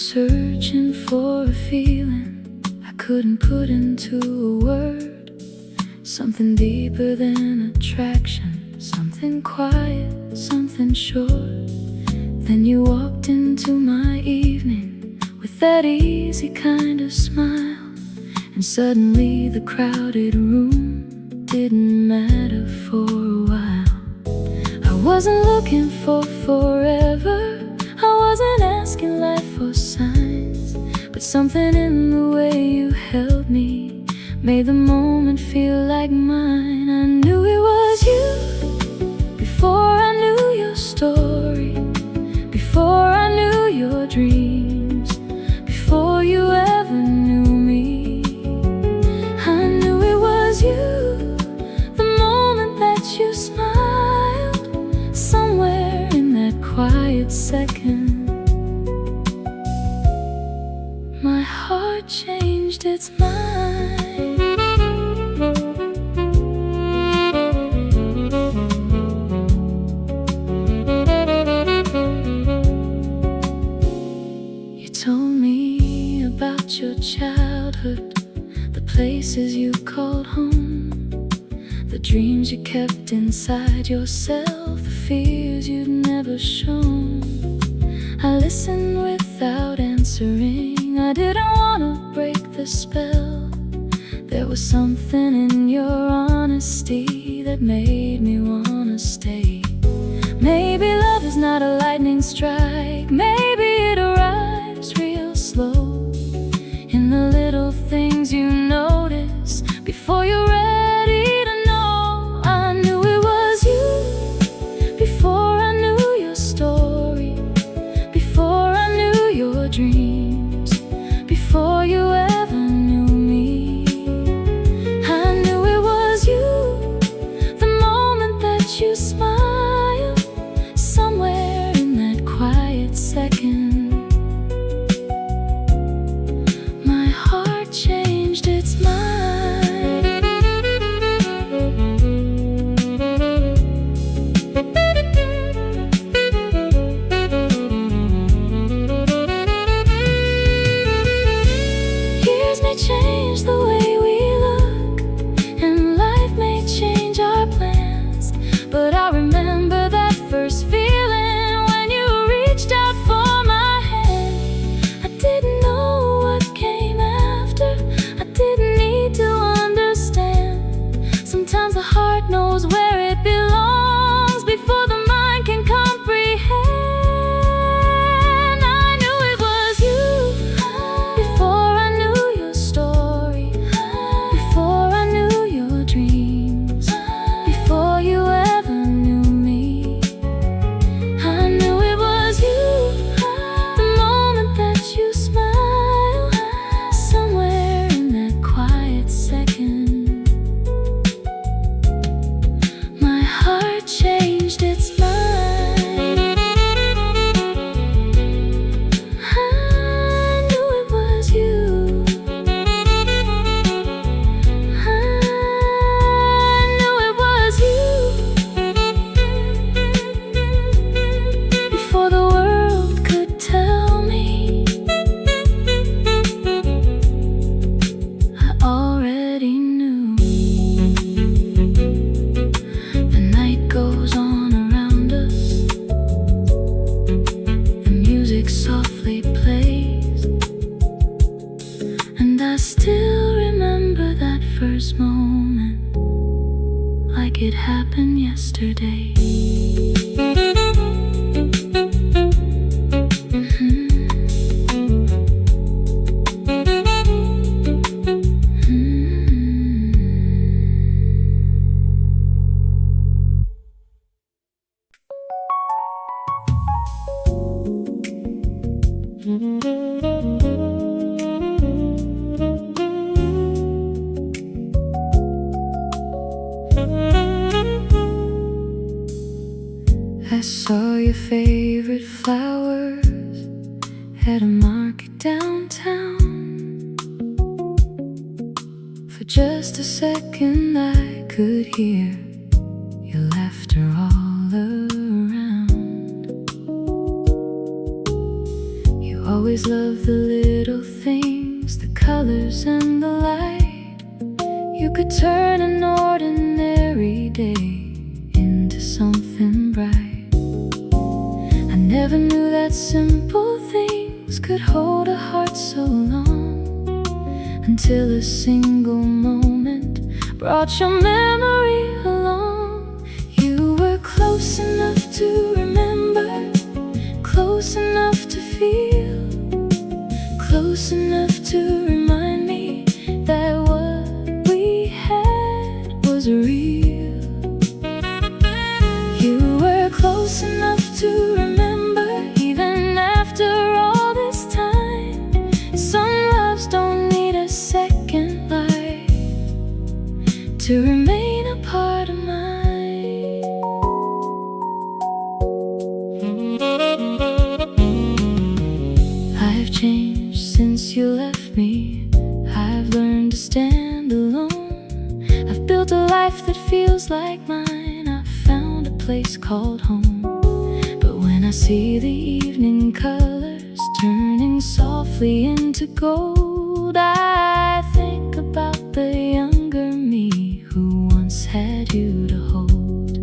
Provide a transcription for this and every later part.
searching for a feeling I couldn't put into a word. Something deeper than attraction, something quiet, something short. Then you walked into my evening with that easy kind of smile, and suddenly the crowded room didn't matter for a while. I wasn't looking for forever, I wasn't asking life for signs, but something in the way you held me made the moment feel like mine. I knew it was you before I knew your story, before I knew your dreams, before you ever knew me. I knew it was you the moment that you smiled, somewhere in that quiet second. My heart changed its mind. You told me about your childhood, the places you called home, the dreams you kept inside yourself, the fears you'd never shown. I listened without answering, I didn't want to break the spell. There was something in your honesty that made me want to stay. Maybe love is not a lightning strike, maybe it arrives real slow, in the little things you notice before you're ready to know. I knew it was you before I knew your story, before I knew your dreams, before you ever knew me. I knew it was you the moment that you smiled, somewhere in that quiet second. My heart changed its mind. Years may change the way we look, and life may change our plans, but I remember that first feeling when you reached out for my hand. I didn't know what came after, I didn't need to understand. Sometimes the heart knows where it belongs before the mind can comprehend. I knew it was you before I knew your story, before I knew your dreams, before you ever knew me. I knew it was you the moment that you smiled, somewhere in that quiet second. My heart changed its mind. I knew it was you. I knew it was you before the world could tell me. I already knew. The night goes on around us, the music softly plays, and I still remember that first moment like it happened yesterday. I saw your favorite flowers at a market downtown. For just a second I could hear your laughter all around. You always always loved the little things, the colors and the light. You could turn an ordinary day into something bright. I never knew that simple things could hold a heart so long, until a single moment brought your memory along. You were close enough to remember, close enough to feel, close enough to remind me that what we had was real. You were close enough to remember, even after all this time. Some loves don't need a second life to remain a part of mine. I've changed since you left me. I've learned to stand alone. I've built a life that feels like mine. I've found a place called home. But when I see the evening colors turning softly into gold, I think about the younger me who once had you to hold.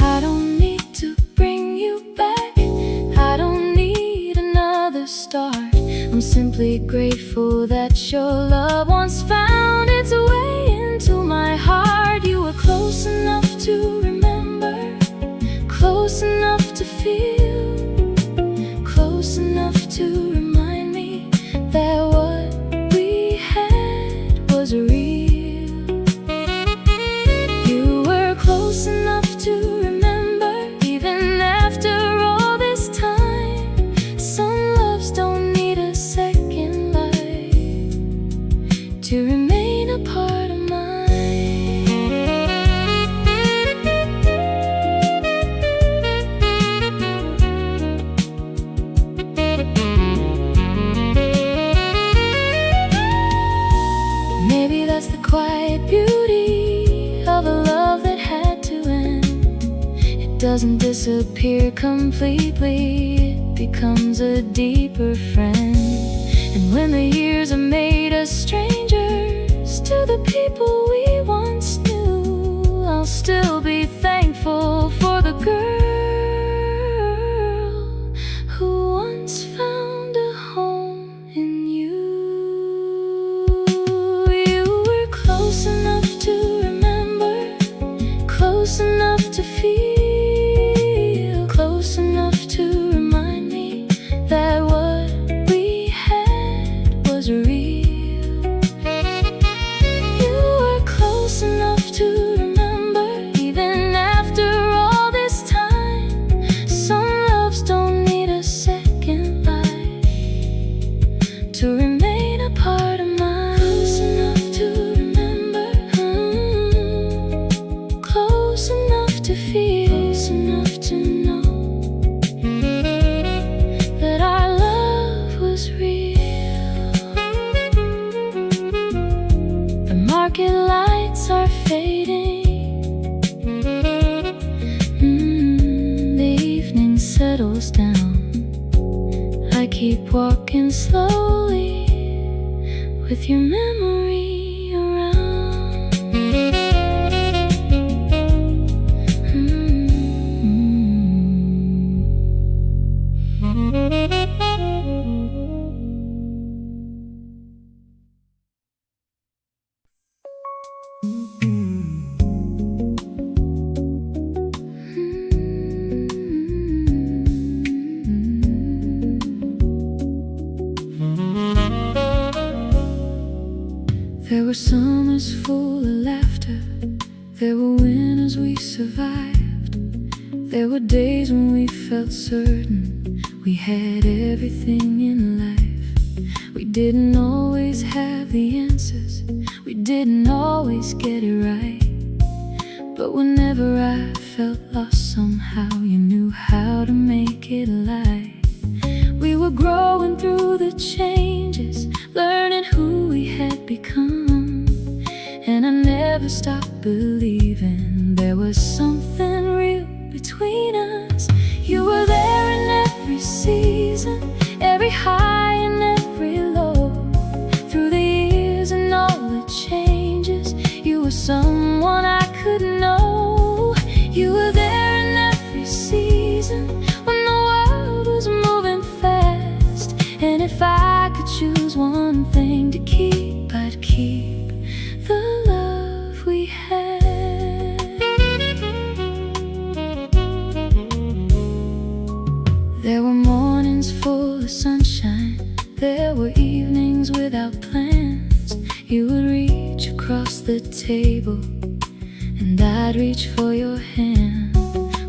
I don't need to bring you back, I don't need another start. I'm simply grateful that your love once found its way into my heart. You were close enough to remember, close enough to feel, close enough to remind me that what we had was real. You were close enough to remember, even after all this time. Some loves don't need a second life to remain a part of mine. Maybe that's the quiet beauty of a love that had to end. It doesn't disappear completely, it becomes a deeper friend. And when the years have made us strangers to the people we once knew, I'll still be thankful for the girl who once found a home in you. You were close enough to remember, close enough to feel, close enough to remind me that what we had was real. You were close enough to remember, even after all this time. Some loves don't need a second life to remain a part of mine. Close enough to remember, close enough to feel, close enough to know that our love was real. The market lights are fading, the evening settles down. I keep walking slowly with your memory around. There were summers full of laughter, there were winters we survived. There were days when we felt certain we had everything in life. We didn't always have the answers, we didn't always get it right. But whenever I felt lost, somehow you knew how to make it alive. We were growing through the changes, learning who we had become. And I never stopped believing there was something real between us. You were there in every season, every high one thing to keep, I'd keep the love we had. There were mornings full of sunshine, there were evenings without plans. You would reach across the table and I'd reach for your hand.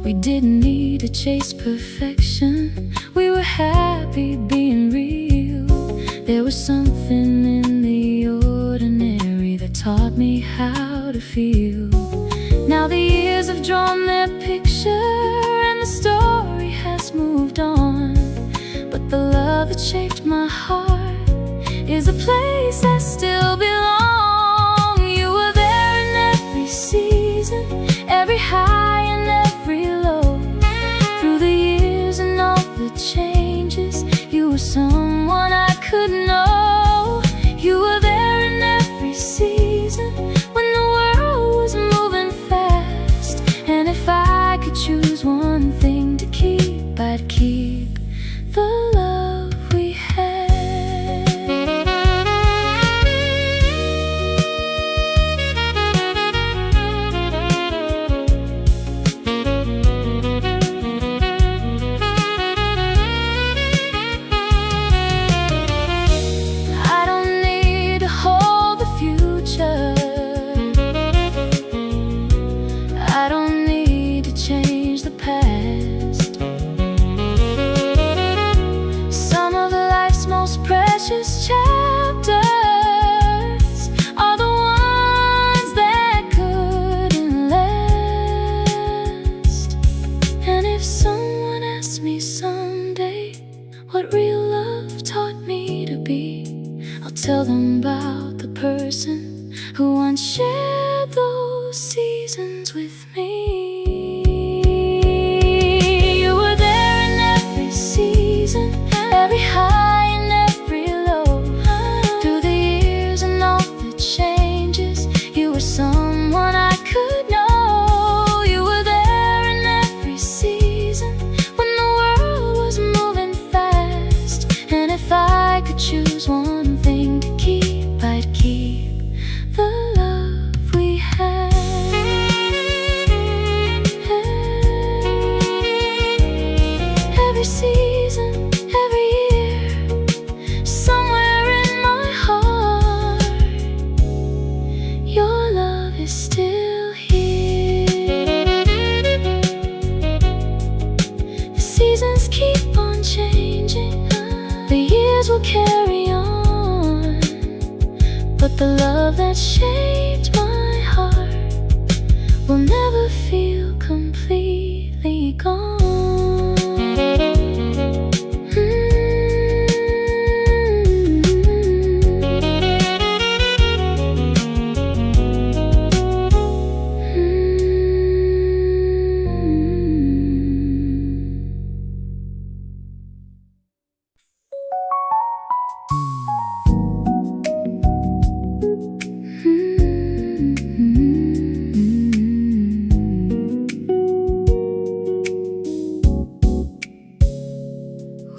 We didn't need to chase perfection, we were happy being real. There was something in the ordinary that taught me how to feel. Now the years have drawn their picture and the story has moved on, but the love that shaped my heart is a place that still belongs. You were there in every season, every high and every low. Through the years and all the changes, you were someone I could know. You were there in every season when the world was moving fast. And if I could choose one thing to keep, I'd keep the love we had. Precious chapters are the ones that couldn't last. And if someone asks me someday what real love taught me to be, I'll tell them about the person who once shared those seasons with me. You were there in every season, every high, someone I could know. You were there in every season when the world was moving fast. And if I could choose one thing to keep, I'd keep the love we had. Every season, every year, somewhere in my heart, your love is still here. The seasons keep on changing, the years will carry on, but the love that shaped my heart will never feel completely gone.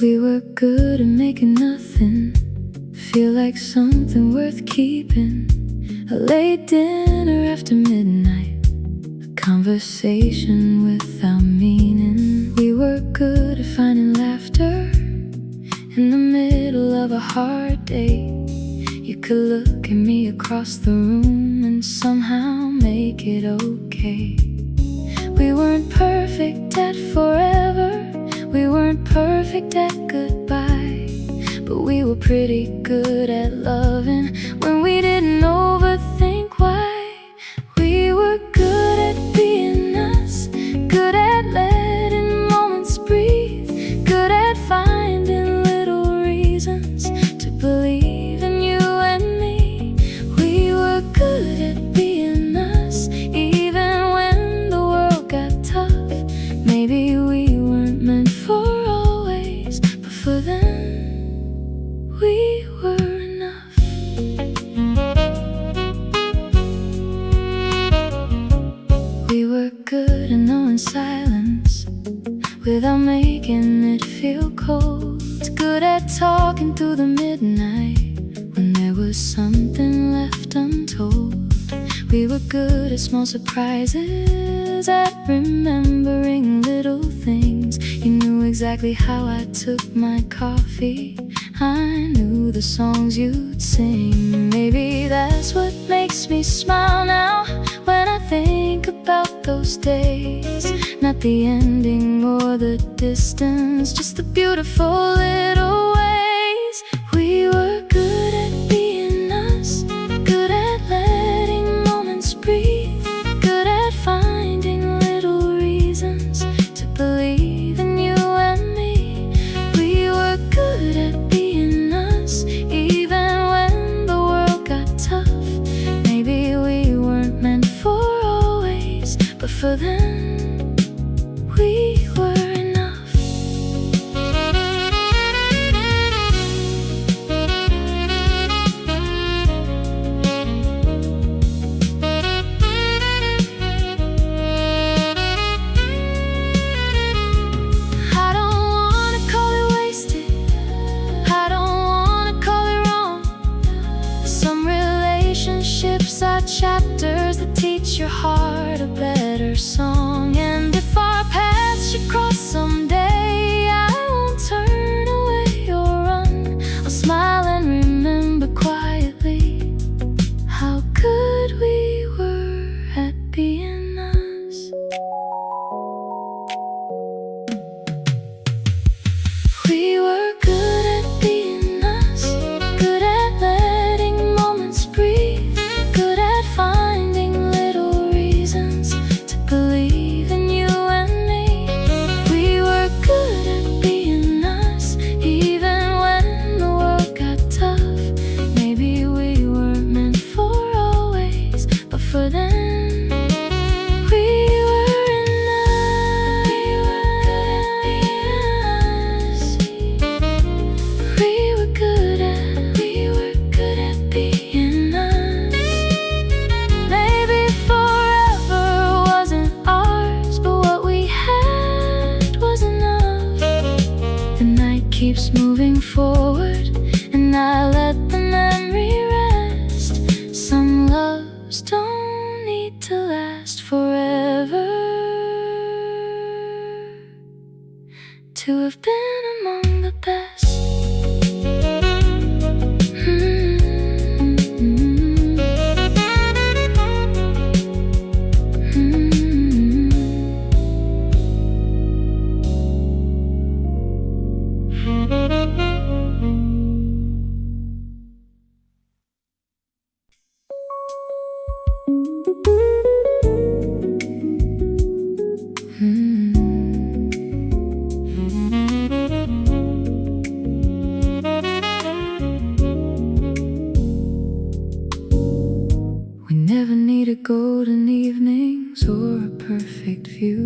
We were good at making nothing feel like something worth keeping. A late dinner after midnight, a conversation without meaning. We were good at finding laughter in the middle of a hard day. You could look at me across the room and somehow make it okay. We weren't perfect at forever, we weren't perfect at goodbye, but we were pretty good at loving when we didn't overthink why. We were good at being us, good at letting moments breathe, good at finding little reasons to believe in you and me. We were good at being us, even when the world got tough. Maybe we weren't meant for always, but for then we were enough. We were good at knowing silence without making it feel cold, good at talking through the midnight when good at small surprises, at remembering little things. You knew exactly how I took my coffee. I knew the songs you'd sing. Maybe that's what makes me smile now when I think about those days. Not the ending or the distance, just the beautiful little ways. We were good at being us, good at letting moments breathe, good at finding little reasons to believe in you and me. We were good at being us, even when the world got tough. Maybe we weren't meant for always, but for then we were enough. I don't wanna call it wasted, I don't wanna call it wrong. Some relationships are chapters that teach your heart a better song. And if our paths should cross someday, I won't turn away or run. I'll smile and remember quietly how good we were at being us. We were good at being us, good at letting moments breathe, good at finding little reasons to believe in you and me. We were good at being us, even when the world got tough. Maybe we weren't meant for always, but for then we were enough. We were good at being us. Maybe forever wasn't ours, but what we had was enough. The night keeps moving forward, and I let the memory rest. Some loves don't need to last forever to have been among the best. We never needed golden evenings or a perfect view.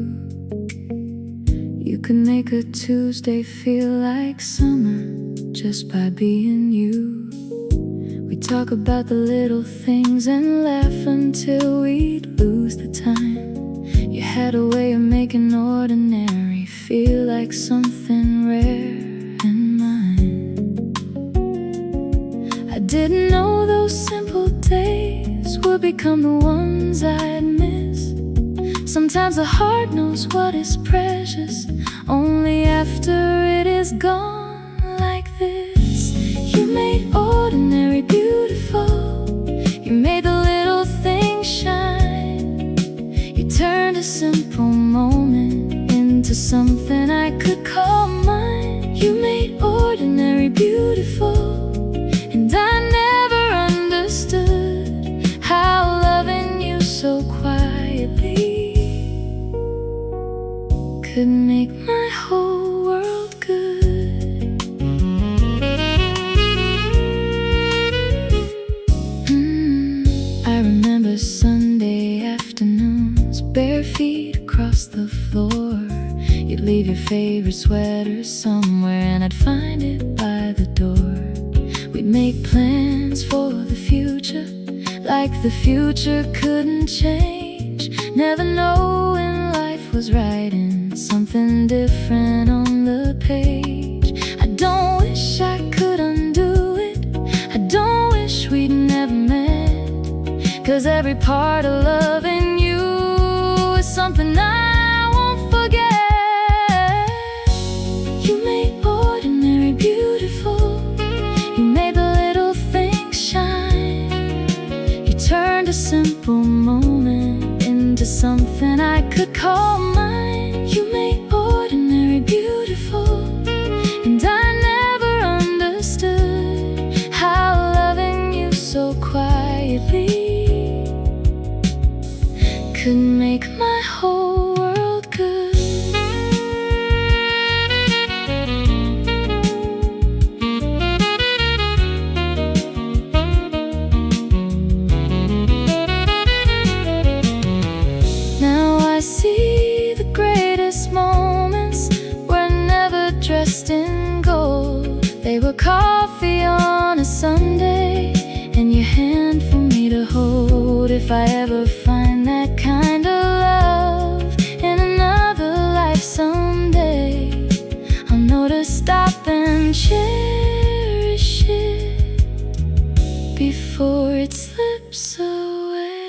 You could make a Tuesday feel like summer just by being you. We talk about the little things and laugh until we'd lose the time. You had a way of making ordinary feel like something rare and mine. I didn't know those simple days would become the ones I'd miss. Sometimes the heart knows what is precious only after it is gone like this. You made ordinary beautiful, you made the little things shine. You turned a simple moment into something I could call mine. You made ordinary beautiful, and I never understood how loving you so quietly could make my whole world good. I remember Sunday afternoons, bare feet across the floor. You'd leave your favorite sweater somewhere and I'd find it by the door. We'd make plans for the future, like the future couldn't change. Never knowing life was writing something different on the page. I don't wish I could undo it, I don't wish we'd never met, 'cause every part of loving you is something I won't forget. You made ordinary beautiful. You made the little things shine. You turned a simple moment into something I could call mine. You made ordinary beautiful, and I never understood how loving you so quietly could make my whole world good. Now I see the greatest moments were never dressed in gold. They were coffee on a Sunday and your hand for me to hold. If I ever find that kind of love in another life someday, I'll know to stop and cherish it before it slips away.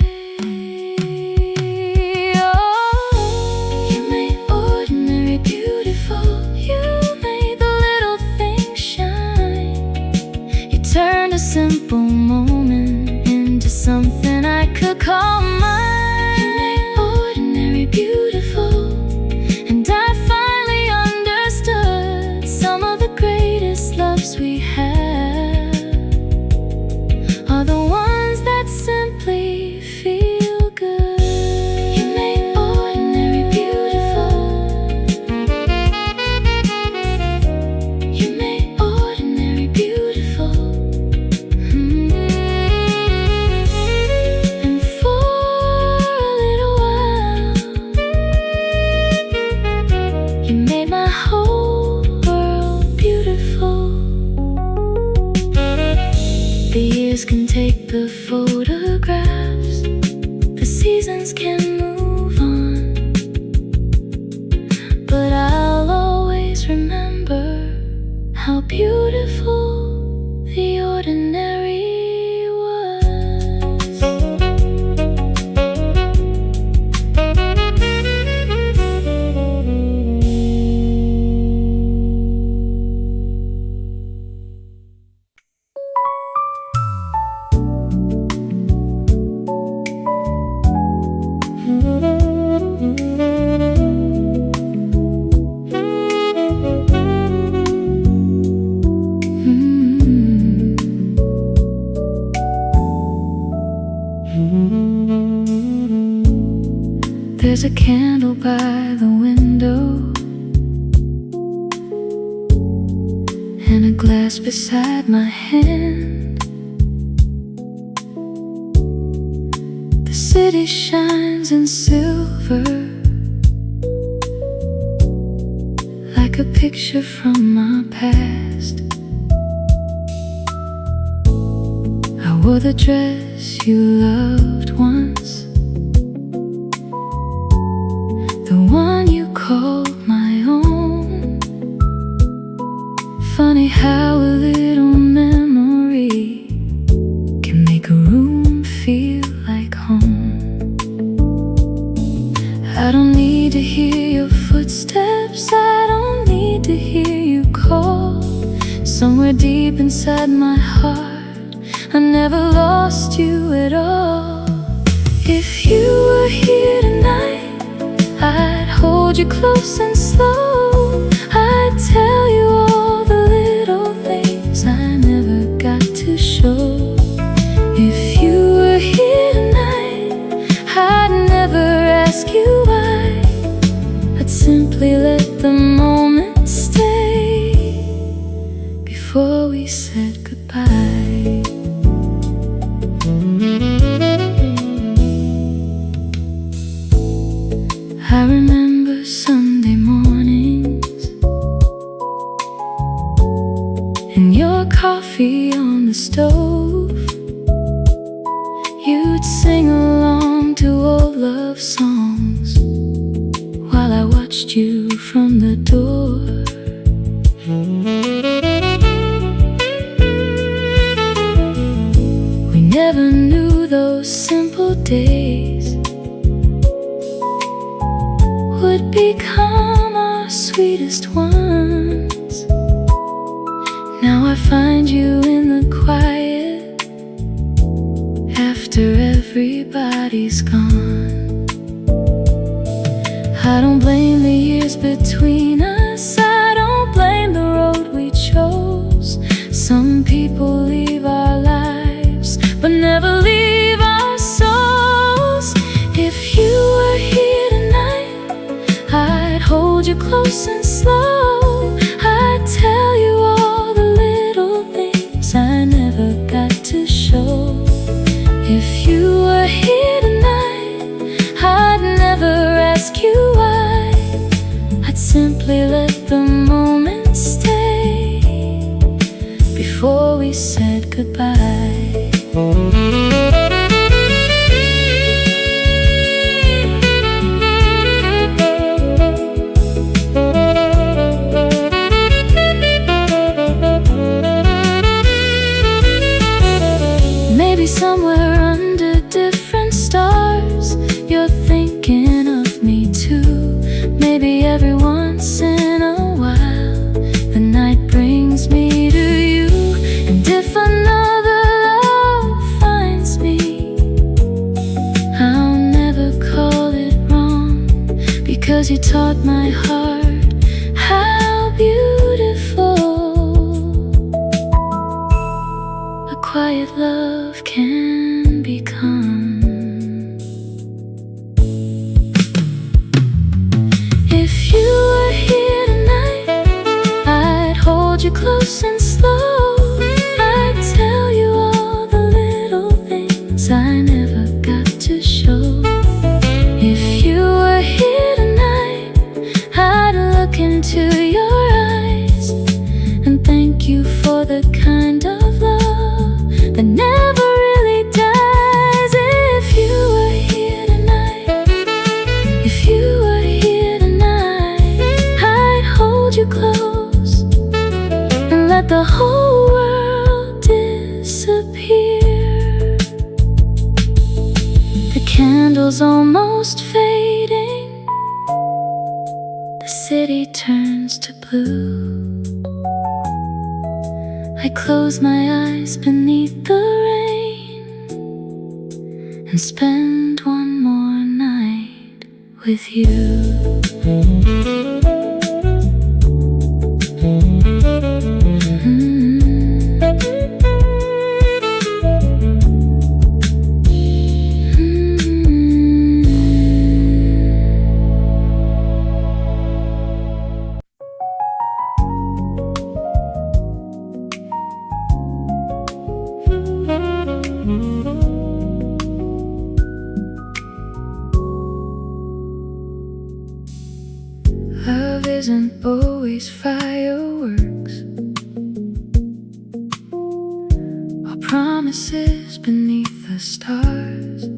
Oh, you made ordinary beautiful. You made the little things shine. You turned a simple moment into something I could call mine. You made ordinary beautiful, and I finally understood some of the greatest loves we have are the ones that simply feel good. You made ordinary beautiful. You made ordinary beautiful. And for a little while, you made my whole world beautiful. The years can take the photographs, the seasons can move on, but I'll always remember how beautiful the ordinary was. There's a candle by the window and a glass beside my hand. The city shines in silver like a picture from my past. I wore the dress you loved once, the one you called my own. Funny how a little memory can make a room feel like home. I don't need to hear your footsteps, I don't need to hear you call. Somewhere deep inside my heart, I never lost you at all. If you were here tonight, I'd hold you close and slow. I'd tell you all the little things I never got to show. If you were here tonight, I'd never ask you why. I'd simply let the moment stay before we said goodbye. I remember Sunday mornings and your coffee on the stove. You'd sing along to old love songs while I watched you from the door. We never knew those simple become our sweetest ones. Now I find you in the quiet after everybody's gone. I don't blame the years between us, I don't blame the road we chose. Some people leave our lives, but never leave our souls. If you were here tonight, I'd hold you close and slow. I'd tell you all the little things I never got to show. If you were here tonight, I'd never ask you why. I'd simply let the moment stay before we said goodbye. Maybe somewhere under different stars, you're thinking of me too. Maybe every once in a while, the night brings me to you. And if another love finds me, I'll never call it wrong, because you taught my heart how beautiful a quiet love can become. If you were here tonight, I'd hold you close and slow. I'd tell you all the little things I never got to show. If you were here tonight, I'd look into your eyes and thank you for the kind of love that never really dies. If you were here tonight, if you were here tonight, I'd hold you close and let the whole world disappear. The candle's almost fading, the city turns to blue. I close my eyes beneath the rain and spend one more night with you. Love isn't always fireworks or promises beneath the stars.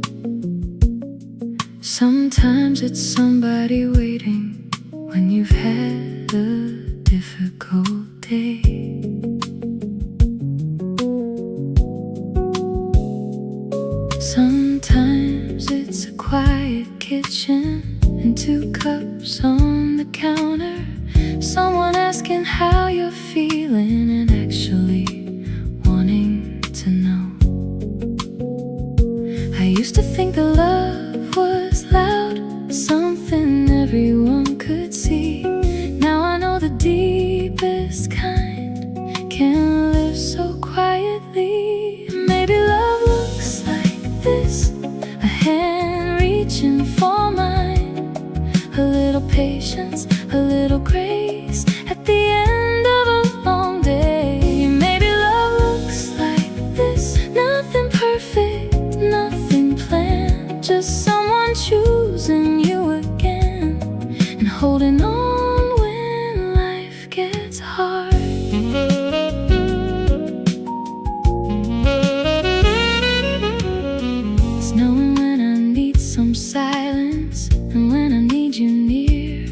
Sometimes it's somebody waiting when you've had a difficult day. Sometimes it's a quiet kitchen and 2 cups on the counter. Someone asking how you're feeling and actually wanting to know. I used to think that love was loud, something everyone could see. Now I know the deepest kind can live so quietly. Maybe love looks like this, a hand reaching for mine, a little patience, a little grace at the end of a long day. Maybe love looks like this, nothing perfect, nothing planned, just someone choosing you again and holding on when life gets hard. It's knowing when I need some silence and when I need you near.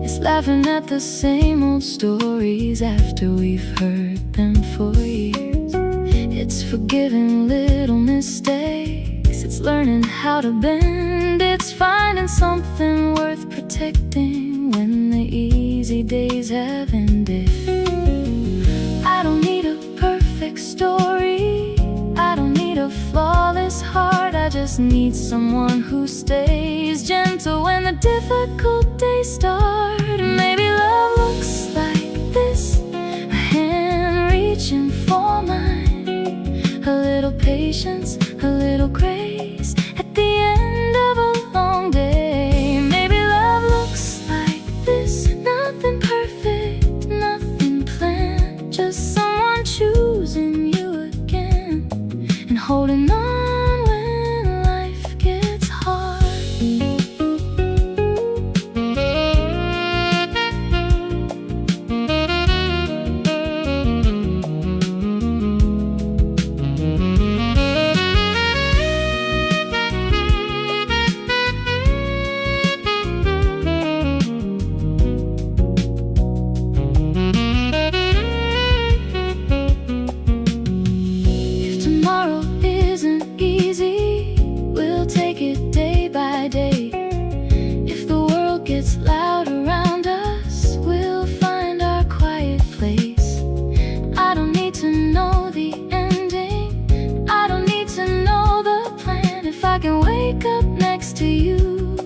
It's laughing at the same old stories after we've heard them for years. It's forgiving little mistakes, it's learning how to bend, it's finding something worth protecting protecting when the easy days have ended. I don't need a perfect story, I don't need a flawless heart. I just need someone who stays gentle when the difficult days start. Maybe love looks like this, a hand reaching for mine, a little patience, a little grace at the end of a long day. Maybe love looks like this, nothing perfect, nothing planned, just someone choosing you again and holding on when life gets hard. Tomorrow isn't easy, we'll take it day by day. If the world gets loud around us, we'll find our quiet place. I don't need to know the ending, I don't need to know the plan. If I can wake up next to you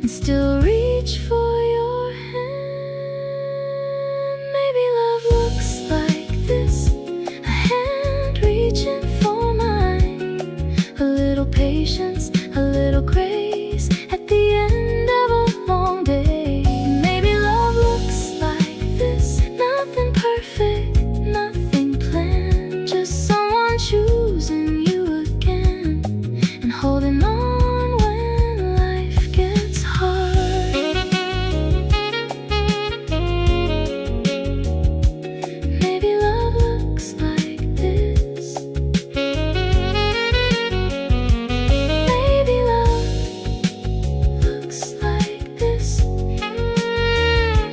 and still reach for your hand. Maybe love looks like this, a hand reaching for mine, a little patience, a little grace at the end of a long day. Maybe love looks like this, nothing perfect, nothing planned, just someone choosing you again and holding on when life gets hard. Maybe love looks like this. Maybe love looks like this.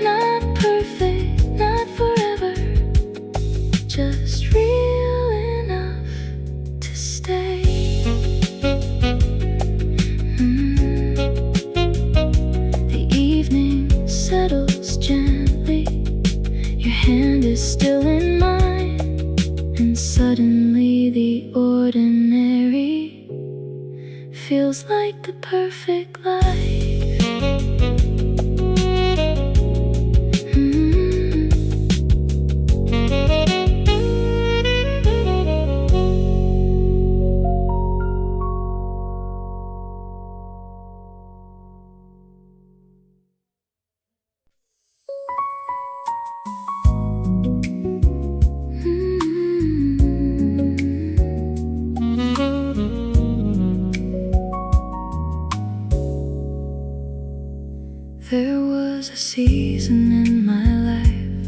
Not perfect, not forever, just real enough to stay. The evening settles gently, your hand is still in mine, and suddenly the ordinary feels like the perfect life. There was a season in my life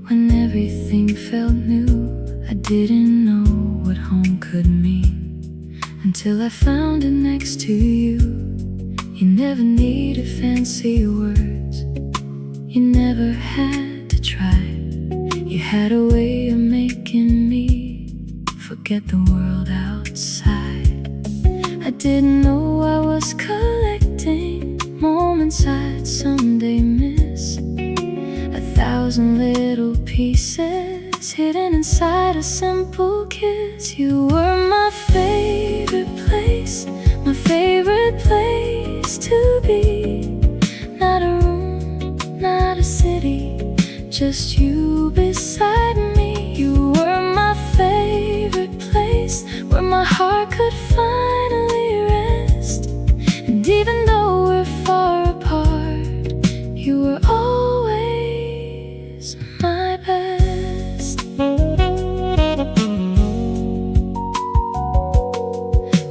when everything felt new. I didn't know what home could mean until I found it next to you. You never needed fancy words, you never had to try. You had a way of making me forget the world outside. I didn't know I was collecting moments I'd someday miss, 1,000 little pieces hidden inside a simple kiss. You were my favorite place to be. Not a room, not a city, just you beside me. You were my favorite place, where my heart could finally rest. And even though we're far apart, you were always my best.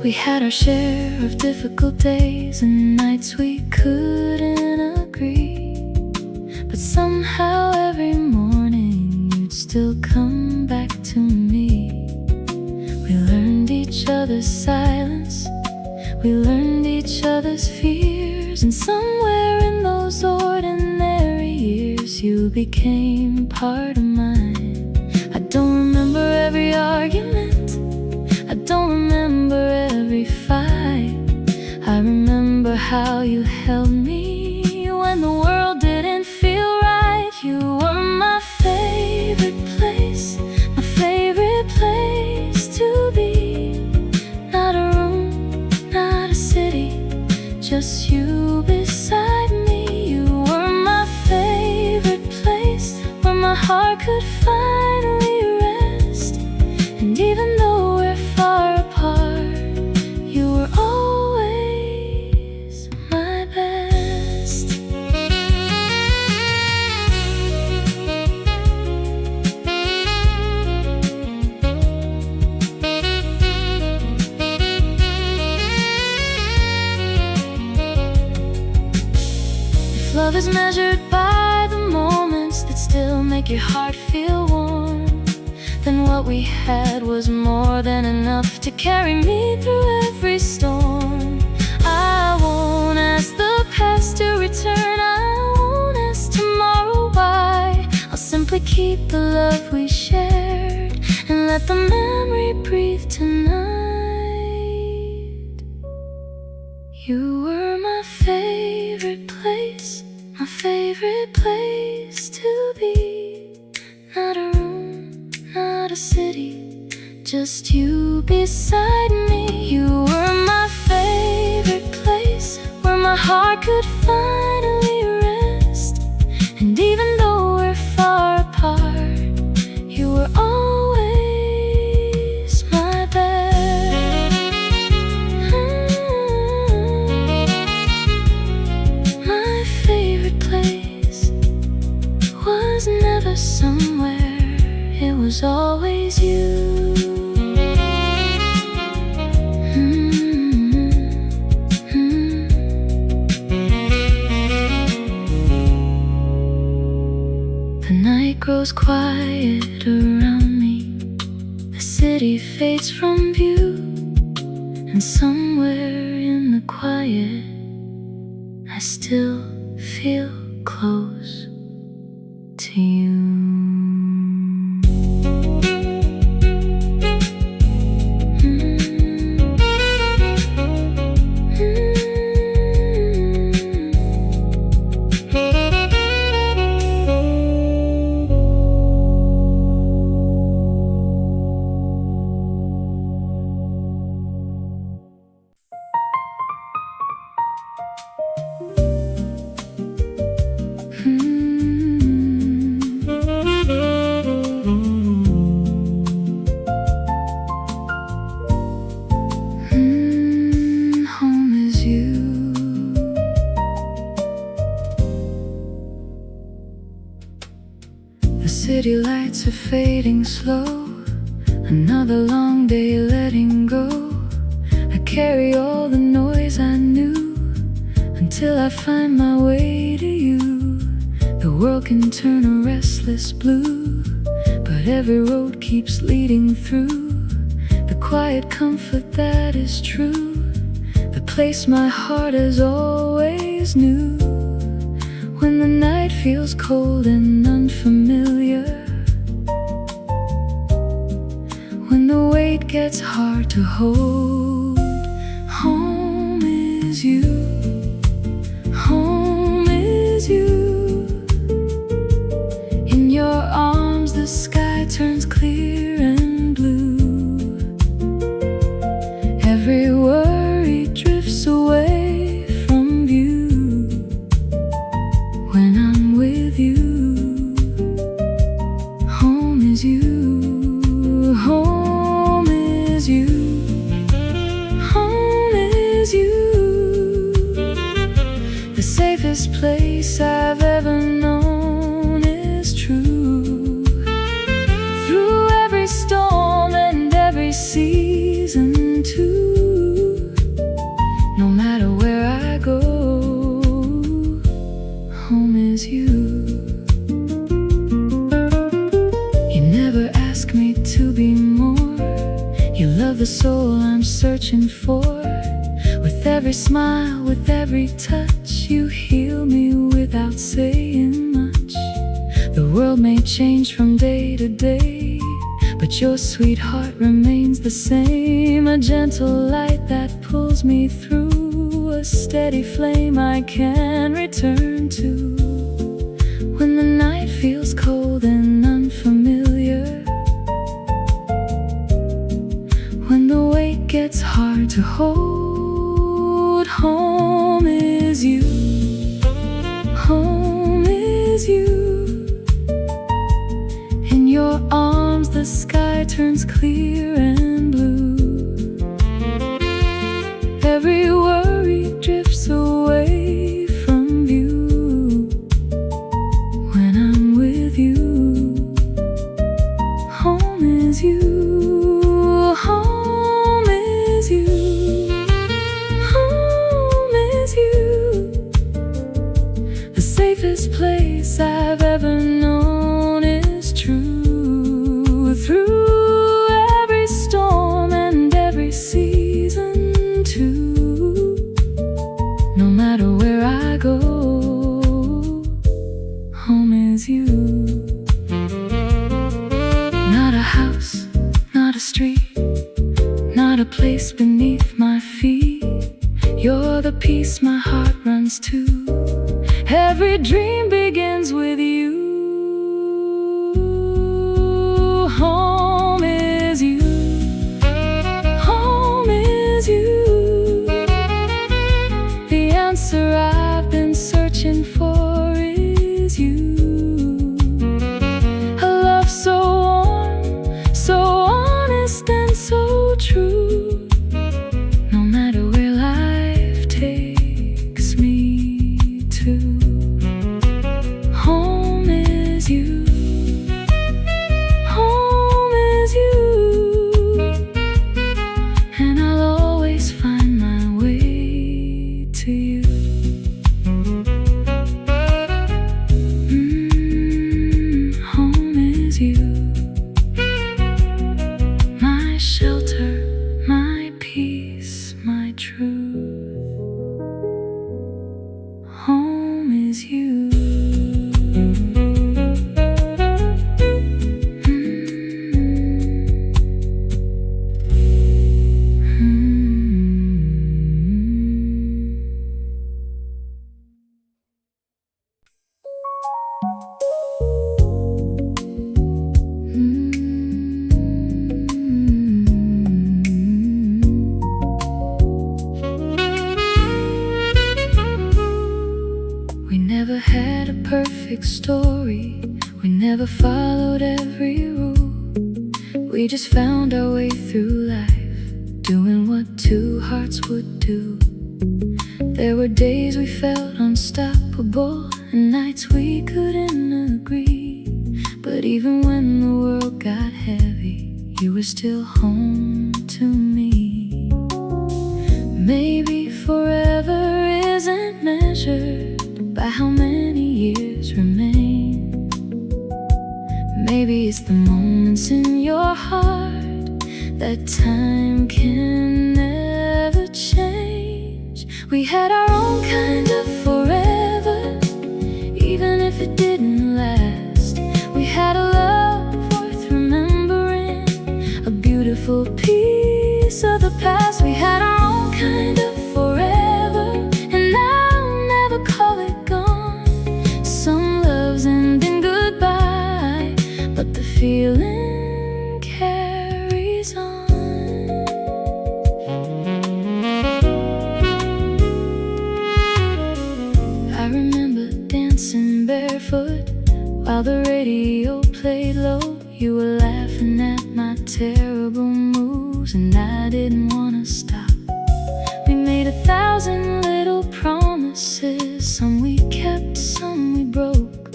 We had our share of difficult days and nights we couldn't agree, but somehow every morning you'd still come back to me. We learned each other's silence, we learned each other's fears, and somewhere in those ordinary years you became part of mine. I don't remember every argument, I don't remember every fight. I remember how you held me even though we're far apart, you were always my best. If love is measured by the moments that still make your heart feel warm, then what we had was more than enough to carry me through every storm. I won't ask the past to return, I won't ask tomorrow why. I'll simply keep the love we shared and let the memory breathe tonight. You were my favorite place to be. Not a room, not a city, just you beside me. You were my favorite place, where my heart could finally rest. And even though we're far apart, you were always my best. My favorite place was never somewhere, it was always you. The night grows quiet around me, the city fades from view, and somewhere in the quiet I still feel close to you. Home is you. The city lights are fading slow, another long day letting go. I carry all the noise I knew until I find my way to you. The world can turn a restless blue, but every road keeps leading through the quiet comfort that is true, the place my heart has always knew. When the night feels cold and unfamiliar, when the weight gets hard to hold, home is you. Home is you. In your arms the sky turns clear and blue. Every worry drifts away from view when I'm with you. Home is you. Home is you. Home is you. The safest place I've ever known is true. Through every storm and every season too. No matter where I go, home is you. You never ask me to be more. You love the soul I'm searching for. With every smile, with every touch, you heal me without saying much. The world may change from day to day, but your sweet heart remains the same. A gentle light that pulls me through, a steady flame I can return to. When the night feels cold and unfamiliar, when the weight gets hard to hold, home is you. Home is you. In your arms the the sky turns clear and blue. Every worry drifts away from view. When I'm with you, home is you, home is you, home is you. The safest place I've ever known is true. Through every storm and every season too. No matter where I go, home is you. Not a house, not a street, not a place beneath my feet. You're the peace my heart runs to. Every dream begins with you. Home is you, home is you. The answer I've been searching for is you. A love so warm, so honest and so true. No matter where life takes me to. Home is you, home is you, and I'll always find my way to you. Home is you, my shelter, my peace, my truth. Home is you. We never had a perfect story. We never followed every rule. We just found our way through life, doing what two hearts would do. There were days we felt unstoppable, and nights we couldn't agree. But even when the world got heavy, you were still home to me. Maybe forever isn't measured by how many years remain. Maybe it's the moments in your heart that time can never change. We had our own kind of forever, even if it didn't last. We had a love worth remembering, a beautiful piece of the past. We had our own kind of forever, and I'll never call it gone. Some loves end in goodbye, but the feeling carries on. I remember dancing barefoot while the radio played low. You were laughing at my terrible moves, and I didn't want to stop. We made 1,000 little promises, some we kept, some we broke.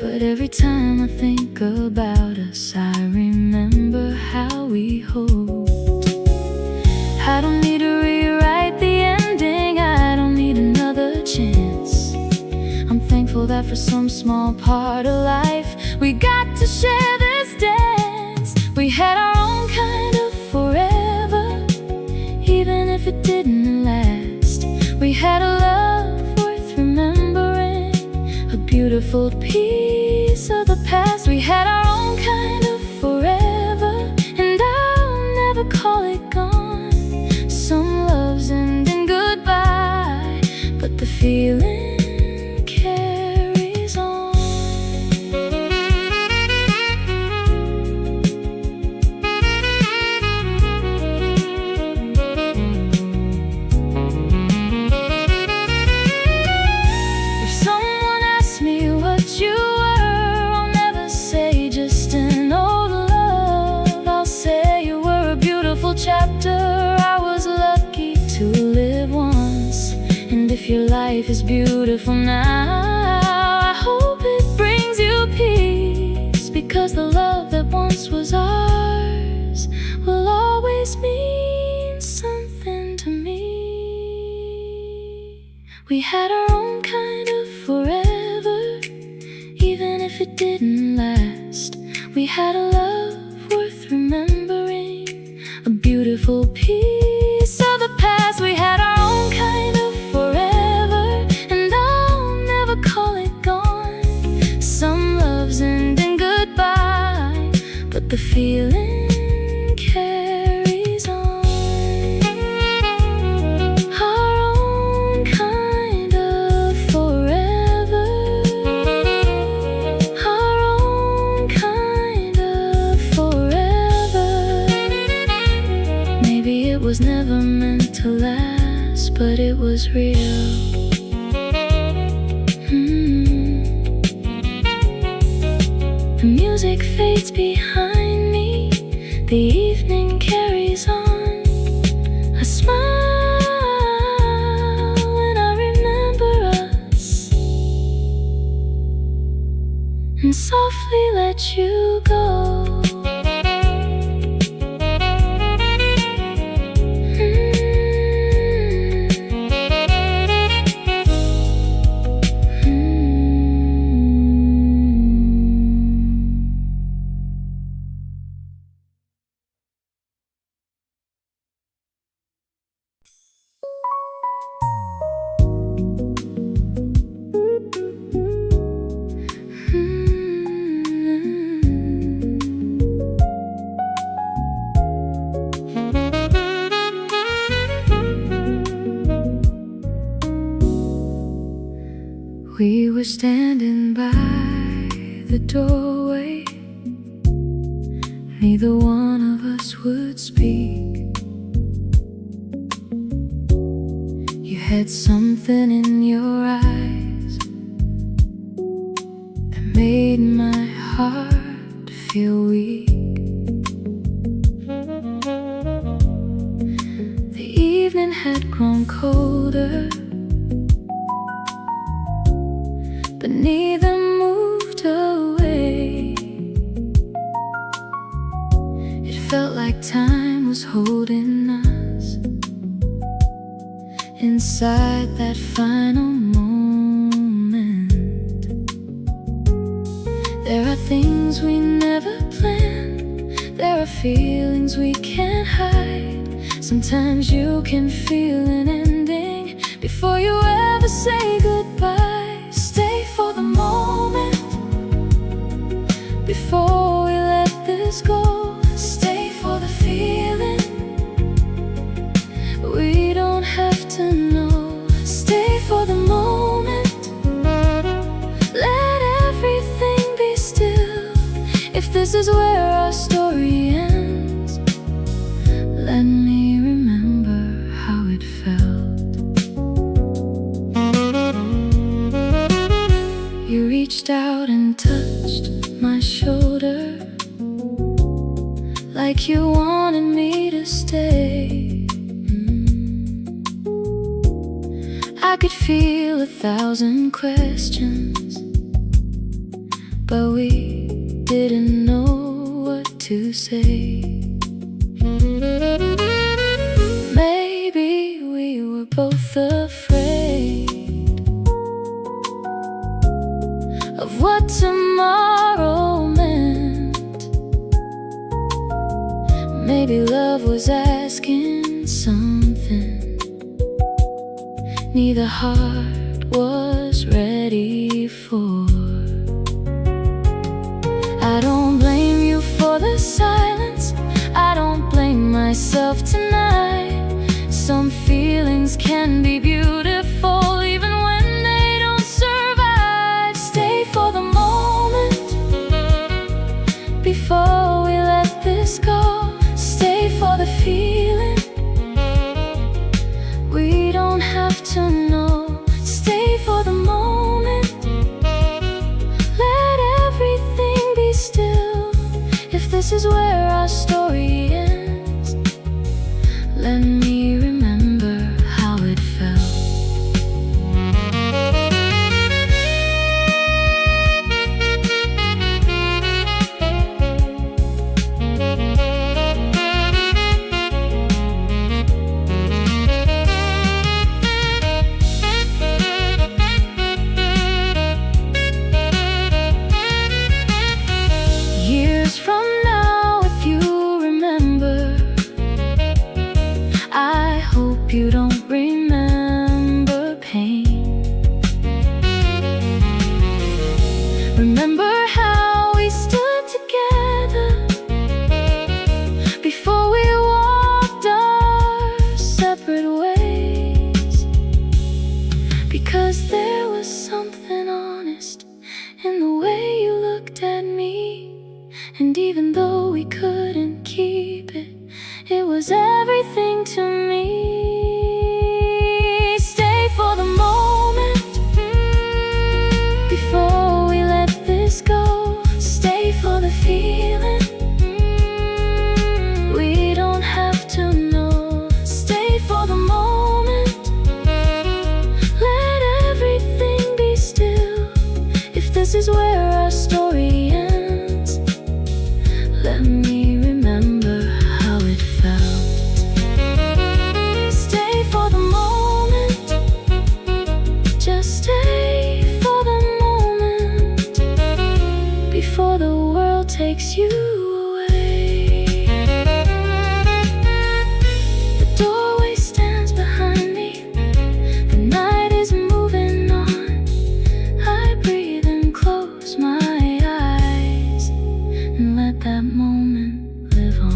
But every time I think about us, I remember how we hoped. I don't need to rewrite the ending, I don't need another chance. I'm thankful that for some small part of life, we got to share this dance. We had our own kind of forever, even if it didn't last. We had a love worth remembering, a beautiful piece of the past. We had our own kind of forever, and I'll never call it gone. Some loves end in goodbye, but the feeling carries on. If someone asks me what you were, I'll never say just beautiful chapter I was lucky to live once. And if your life is beautiful now, I hope it brings you peace, because the love that once was ours will always mean something to me. We had our own kind of forever, even if it didn't last. We had a love worth remembering, a beautiful piece of the past. We had our own kind of forever, and I'll never call it gone. Some loves end in goodbye, but the feeling carries on. Our own kind of forever, our own kind of forever. Maybe it was never meant to last, but it was real. The music fades behind me, the evening carries on. I smile when I remember us, and softly let you go. We were standing by the doorway, neither one of us would speak. You had something in your eyes that made my heart feel weak. The evening had grown colder, but neither moved away. It felt like time was holding us inside that final moment. There are things we never planned, there are feelings we can't hide. Sometimes you can feel an ending before you ever say goodbye. Stay for the moment before we let this go. Stay for the feeling, we don't have to know. Stay for the moment, let everything be still. If this is where our story ends, let me remember how it felt. You reached out and touched my shoulder, like you wanted me to stay. I could feel 1,000 questions, but we didn't know what to say. Maybe we were both afraid of what tomorrow meant. Maybe love was asking something neither heart was ready for. I don't blame you for the silence, I don't blame myself tonight. Some feelings can be beautiful even when they don't survive. Stay for the moment before we let this go. Stay for the feeling, we don't have to know. Stay for the moment, let everything be still. If this is where our story ends, was everything to me. Stay for the moment before we let this go. Stay for the feeling. We don't have to know. Stay for the moment. Let everything be still. If this is where our story ends, let me remember how it felt. Stay for the moment. Just stay for the moment before the world takes you away. The doorway stands behind me. The night is moving on. I breathe and close my eyes and let that moment live on.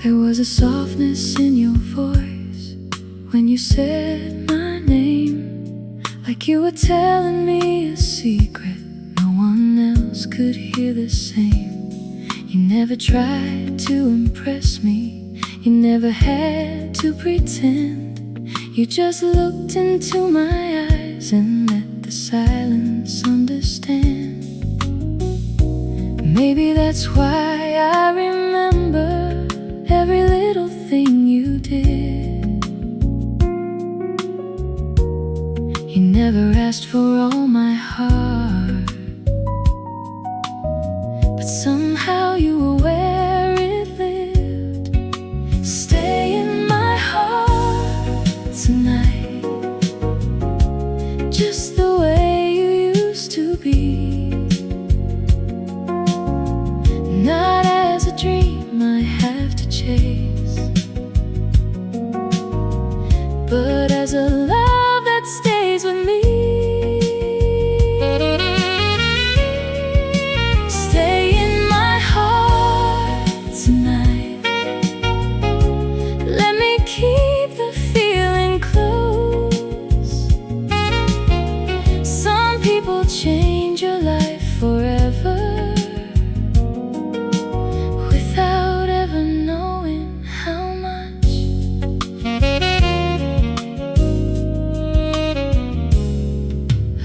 There was a softness in your voice when you said my name, like you were telling me a secret no one else could hear the same. You never tried to impress me, you never had to pretend. You just looked into my eyes and let the silence understand. Maybe that's why I remember every little thing you did. You never asked for all my heart, but somehow you were where it lived. Stay in my heart tonight, just the way you used to be. Not as a dream I have to chase, but as a love that stays with me. Stay in my heart tonight. Let me keep the feeling close. Some people change your life forever without ever knowing how much.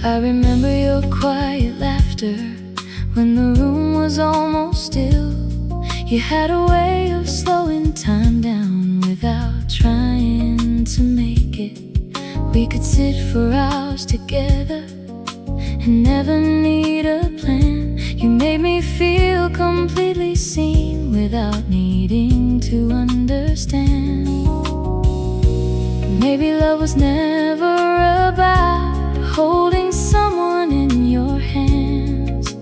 I remember your quiet laughter when the room was almost still. You had a way of slowing time down without trying to make it. We could sit for hours together and never need a plan. You made me feel completely seen without needing to understand. Maybe love was never about holding someone in your hands.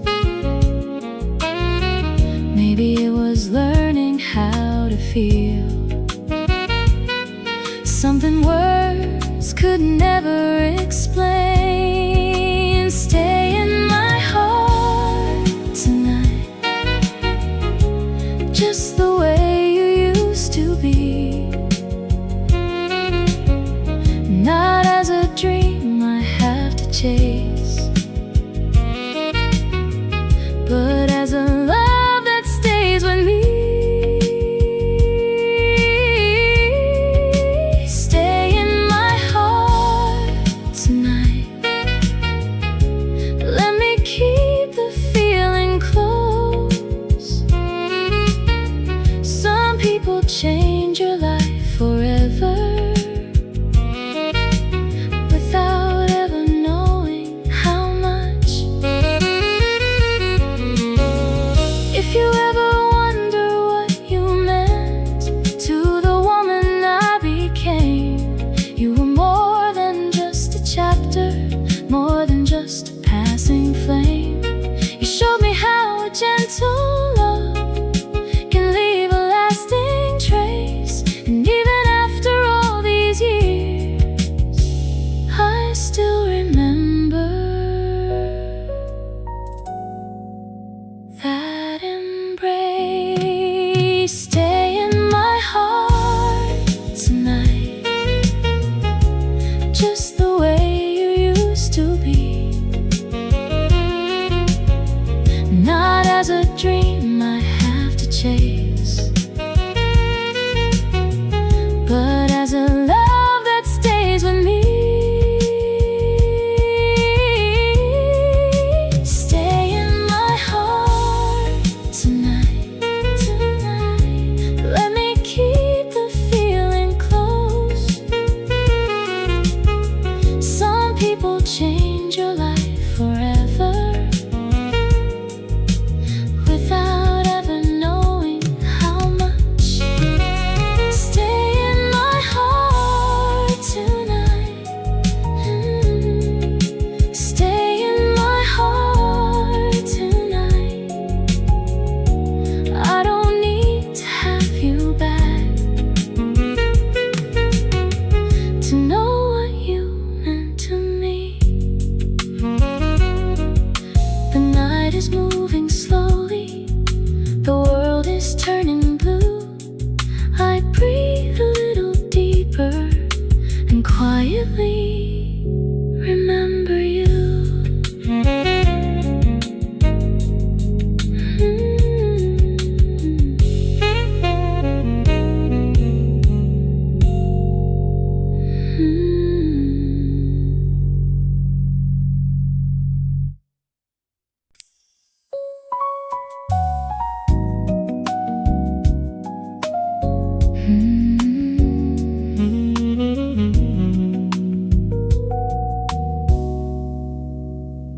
Maybe it was learning how to feel something words could never explain. Stay in my heart tonight, just the way you used to be. Not as a dream I have to chase, but as a love that stays with me. chase, but as a love that stays with me. Stay in my heart tonight, tonight. Let me keep the feeling close. Some people change your life forever without ever knowing how much. Stay in my heart tonight. Stay in my heart tonight. I don't need to have you back to know what you meant to me. The night is moving slowly, the world is turning blue. I breathe a little deeper and quietly remember you.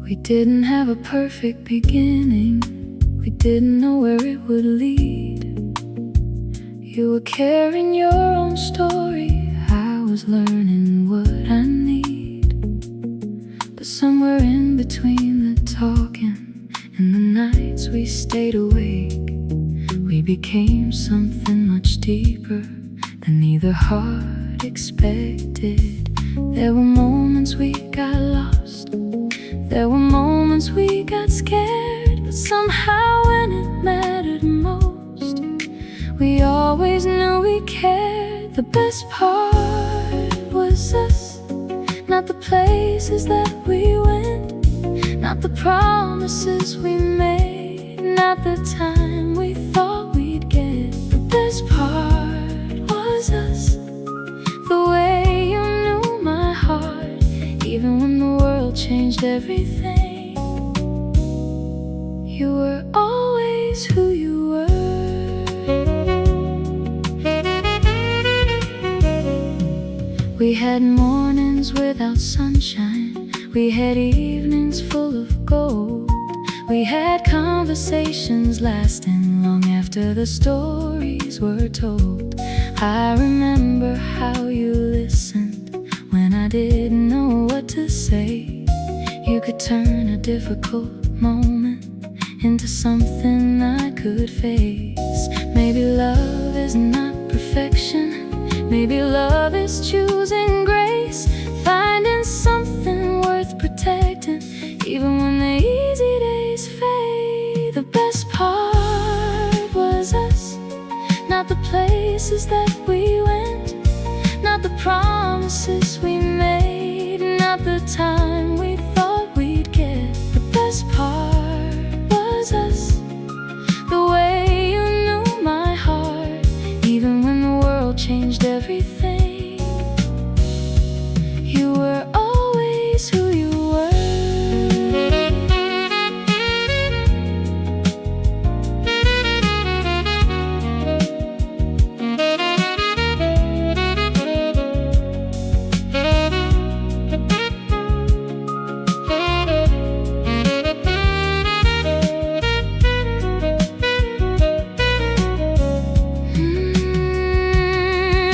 We didn't have a perfect beginning, we didn't know where it would lead. You were carrying your own story, I was learning what I need. But somewhere in between the talking and the nights we stayed awake, we became something much deeper than either heart expected. There were moments we got lost, there were moments we got scared, but somehow when it mattered most, we always knew we cared. The best part was us, not the places that we went, not the promises we made, not the time we thought we'd get. The best part was us, the way you knew my heart, even when the world changed everything. You were always who you were. We had mornings without sunshine, we had evenings full of gold. We had conversations lasting long after the stories were told. I remember how you listened when I didn't know what to say. You could turn a difficult moment into something I could face. Maybe love is not perfection, maybe love is choosing grace, finding something worth protecting, even when the easy days fade. The best part was us, not the places that we went, not the promises we made, not the time we thought we'd get. The best part was us, the way you knew my heart, even when the world changed everything. You were always who you were.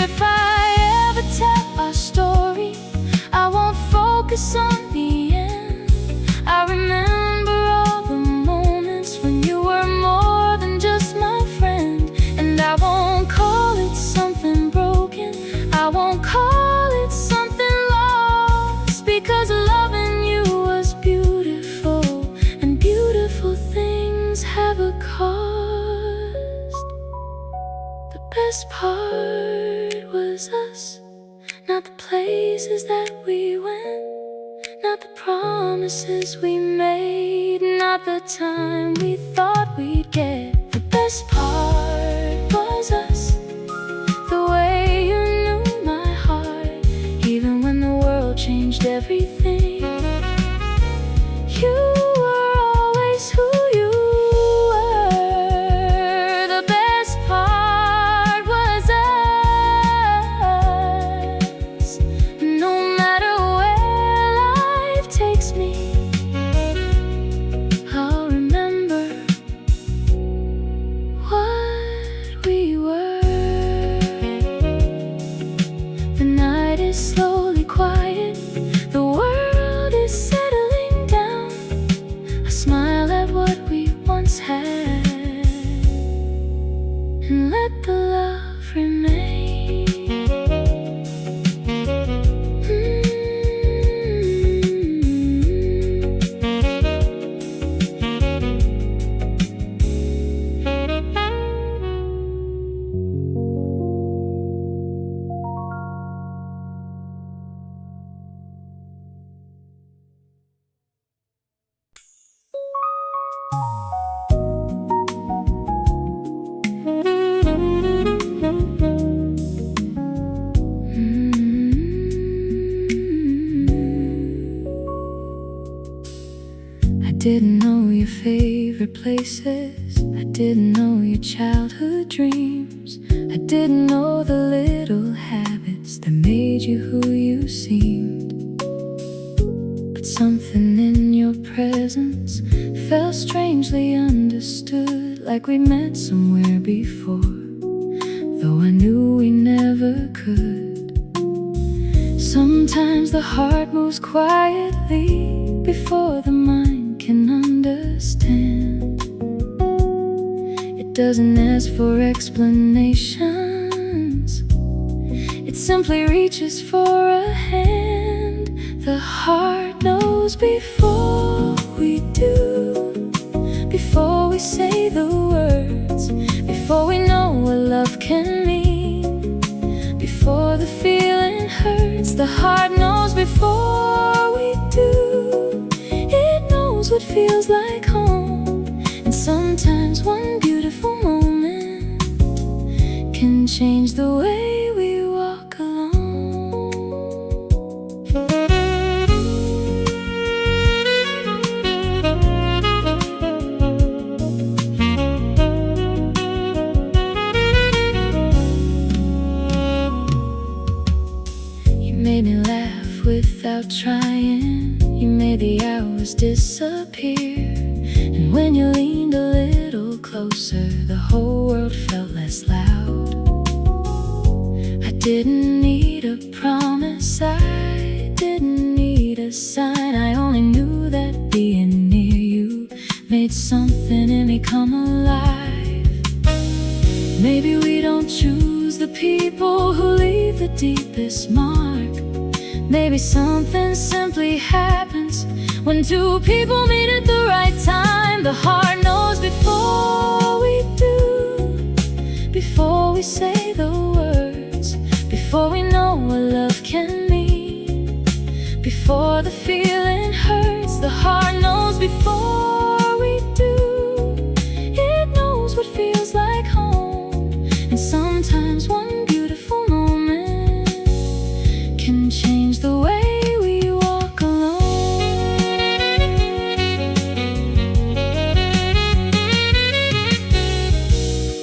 If I ever tell our story, I won't focus on the end. I remember all the moments when you were more than just my friend. And I won't call it something broken, I won't call it something lost, because loving you was beautiful, and beautiful things have a cost. The best part was us, not the places that we went, not the promises we made, not the time we thought we'd get. The best part and let the love remain. I didn't know your favorite places. I didn't know your childhood dreams. I didn't know the little habits that made you who you seemed. But something in your presence felt strangely understood, like we met somewhere before, though I knew we never could. Sometimes the heart moves quietly before the mind can understand. It doesn't ask for explanations, it simply reaches for a hand. The heart knows before we do, before we say the words, before we know what love can mean, before the feeling hurts. The heart knows before we do. It knows what feels like home, and sometimes one beautiful moment can change the way we walk alone. You made me laugh without trying. You made the hours disappear. And when you leaned a little closer, the whole world felt less loud. I didn't need a promise, I didn't need a sign. I only knew that being near you made something in me come alive. Maybe we don't choose the people who leave the deepest mark. Maybe something simply happens when two people meet at the right time. The heart knows before we do, before we say the words, before we know what love can mean, before the feeling hurts. The heart knows before we do. It knows what feels like home, and sometimes one beautiful moment can change the way we walk alone.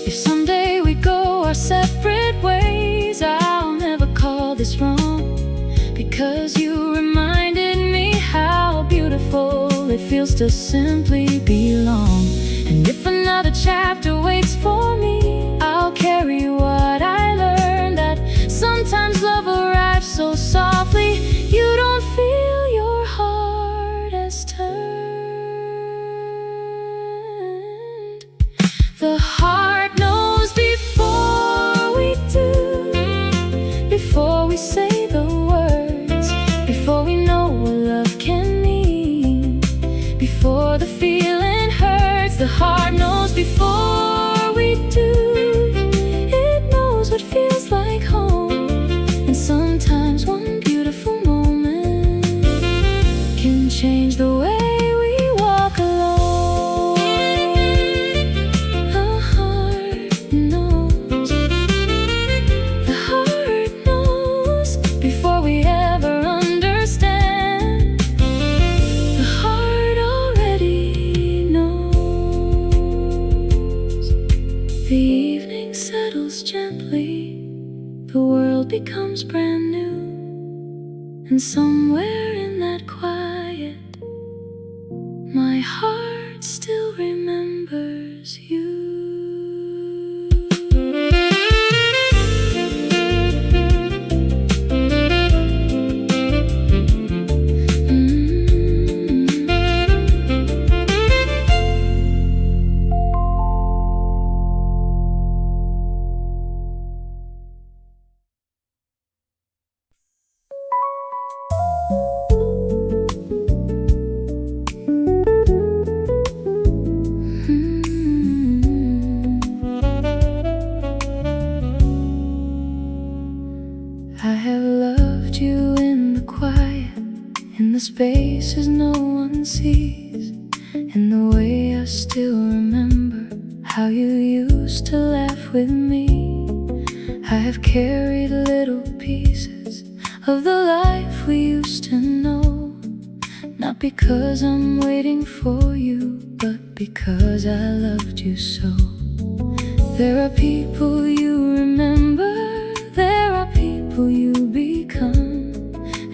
If someday we go our separate ways, I'll never call this wrong, because you reminded me how beautiful it feels to simply belong. And if another chapter waits for me, I'll carry what I learned, that sometimes love arrives so softly you don't feel your heart has turned. The heart knows before we do, before we say the words, before we know what love can mean, before the feeling hurts. The heart knows before we do. It knows what feels like home, and sometimes one beautiful moment can change the way we walk alone. The heart knows, the heart knows before we ever understand. The heart already knows. The evening settles gently, the world becomes brand new, and somewhere in that quiet, my heart still remembers you. spaces no one sees, and the way I still remember how you used to laugh with me. I have carried little pieces of the life we used to know, not because I'm waiting for you, but because I loved you so. There are people you remember, there are people you become,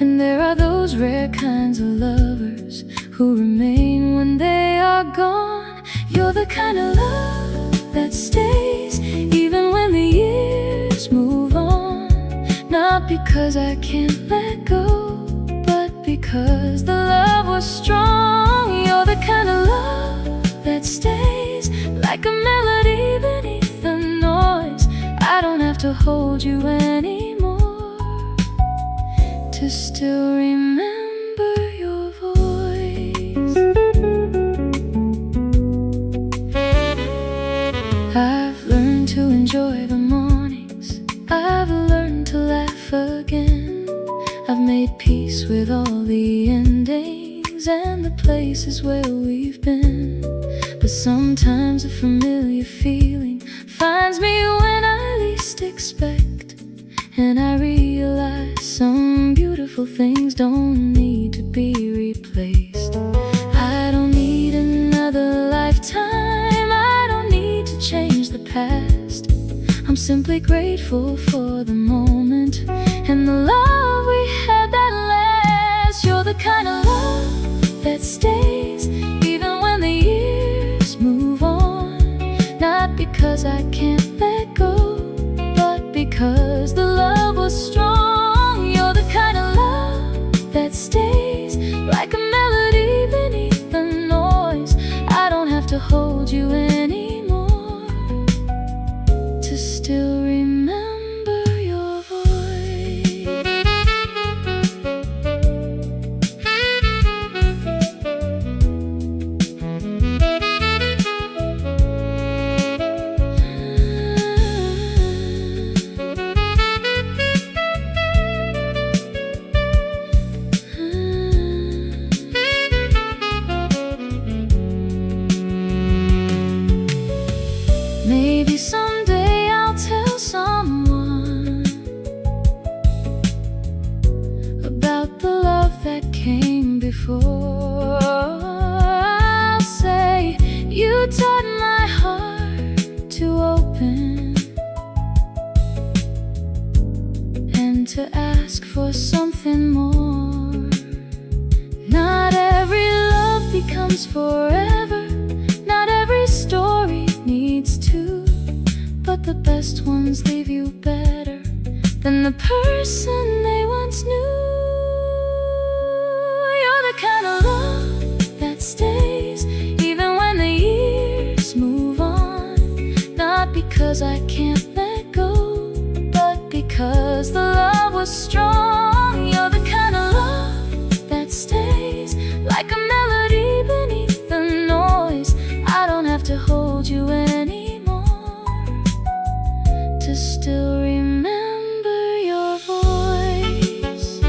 and there are those rare kinds of lovers who remain when they are gone. You're the kind of love that stays even when the years move on, not because I can't let go, but because the love was strong. You're the kind of love that stays like a melody beneath the noise. I don't have to hold you anymore to still remember your voice. I've learned to enjoy the mornings, I've learned to laugh again. I've made peace with all the endings and the places where we've been. But sometimes a familiar feeling finds me when I least expect, and I realize some beautiful things don't need to be replaced. I don't need another lifetime, I don't need to change the past. I'm simply grateful for the moment and the love we had that lasts. You're the kind of love that stays even when the years move on, not because I can't let go, but because the love was strong. You're the kind of love that stays like a melody beneath the noise. I don't have to hold you anymore to still remember your voice. Maybe someday I'll tell someone about the love that came before. I'll say, you taught my heart to open and to ask for something more. Not every love becomes forever, not every story needs to, but the best ones leave you better than the person they once knew. You're the kind of love that stays even when the years move on, not because I can't let go, but because the love was strong. You're the kind of love that stays like a melody beneath the noise. I don't have to hold you anymore to still remember your voice.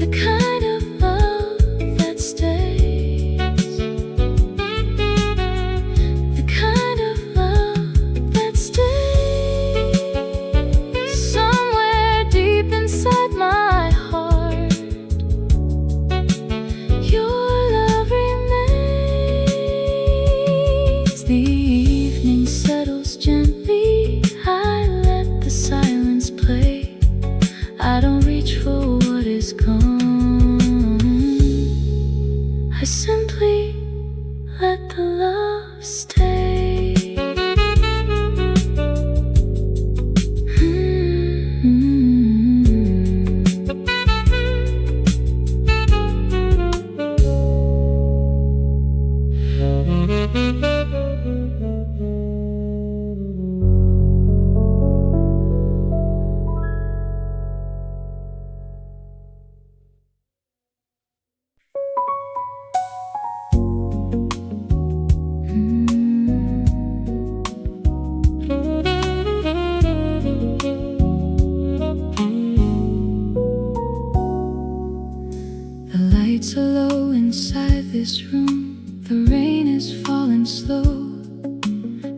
The kind of love that stays, the kind of love that stays somewhere deep inside my heart. Your love remains. The evening settles gently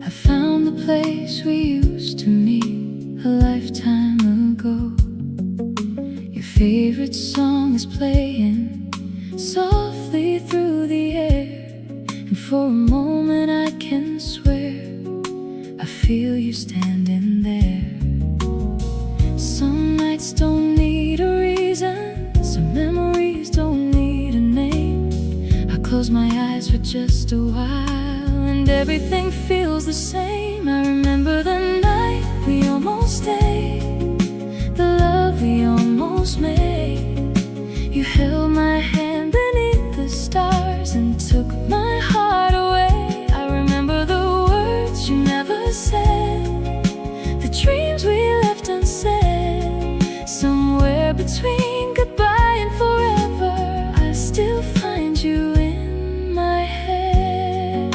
I found the place we used to meet a lifetime ago. Your favorite song is playing softly through the air, and for a moment I can swear I feel you standing there. Some nights don't need a reason, some memories don't need a name. I close my eyes for just a while and everything feels the same. I remember the night we almost stayed, the love we almost made. You held my hand beneath the stars and took my heart away. I remember the words you never said, the dreams we left unsaid. Somewhere between goodbye and forever, I still find you in my head.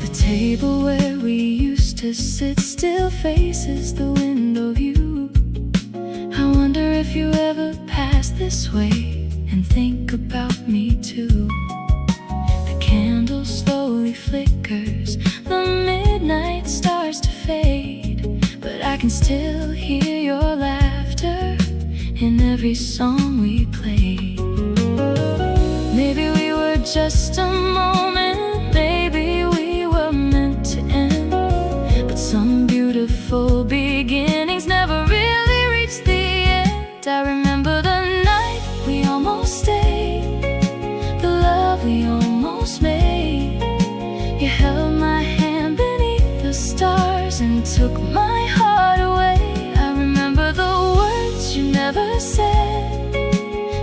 The table where we used to sit still faces the window view. I wonder if you ever pass this way and think about me too. The candle slowly flickers, the midnight starts to fade, but I can still hear your laughter in every song we played. Maybe we were just a moment, maybe we were meant to end, but some beautiful beginnings never really reached the end. I remember the night we almost stayed, the love we almost made. You held my hand beneath the stars and took my heart away. I remember the words you never said,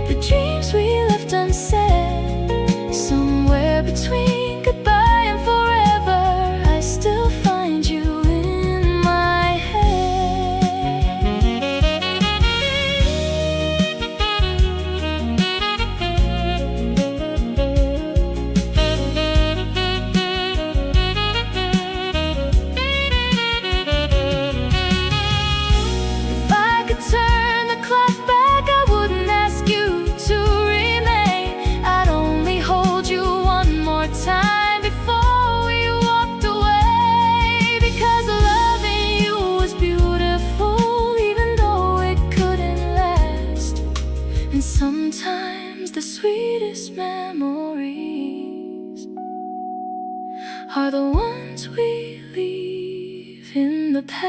the dreams we left unsaid. Somewhere between goodbye and forever, I still find you in my If I could turn the clock back, I wouldn't ask you to remain. I'd only hold you one more time before we walked away, because loving you was beautiful even though it couldn't last. And sometimes the sweetest memories are the ones we leave in the past.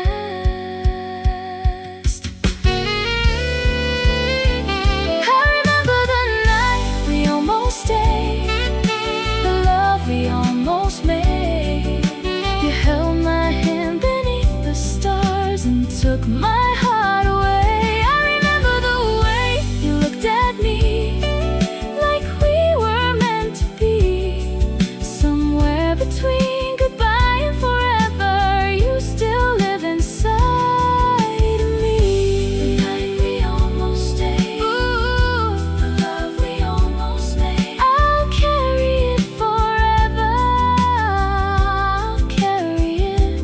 I remember the night we almost stayed, the love we almost made. You held my hand beneath the stars and took my heart away. I remember the way you looked at me, like we were meant to be. Somewhere between goodbye and forever, you still live inside of me. The night we almost stayed, ooh, the love we almost made. I'll carry it forever, I'll carry it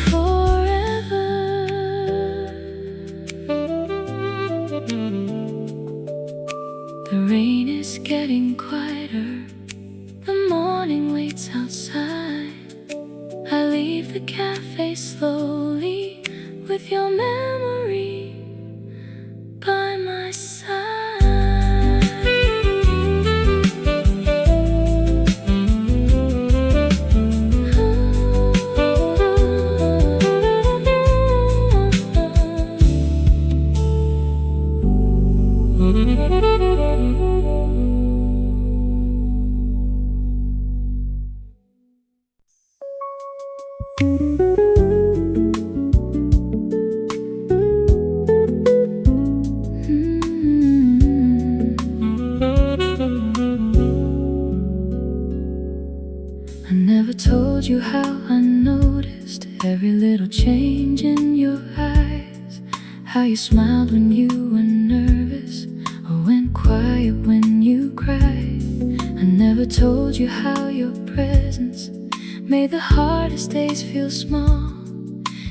forever. The rain is getting quieter, the morning waits outside. I leave the cafe slowly with your memory by my side. I never told you how I noticed every little change in your eyes, how you smiled when you were nervous or went quiet when you cried. I never told you how your presence made the hardest days feel small.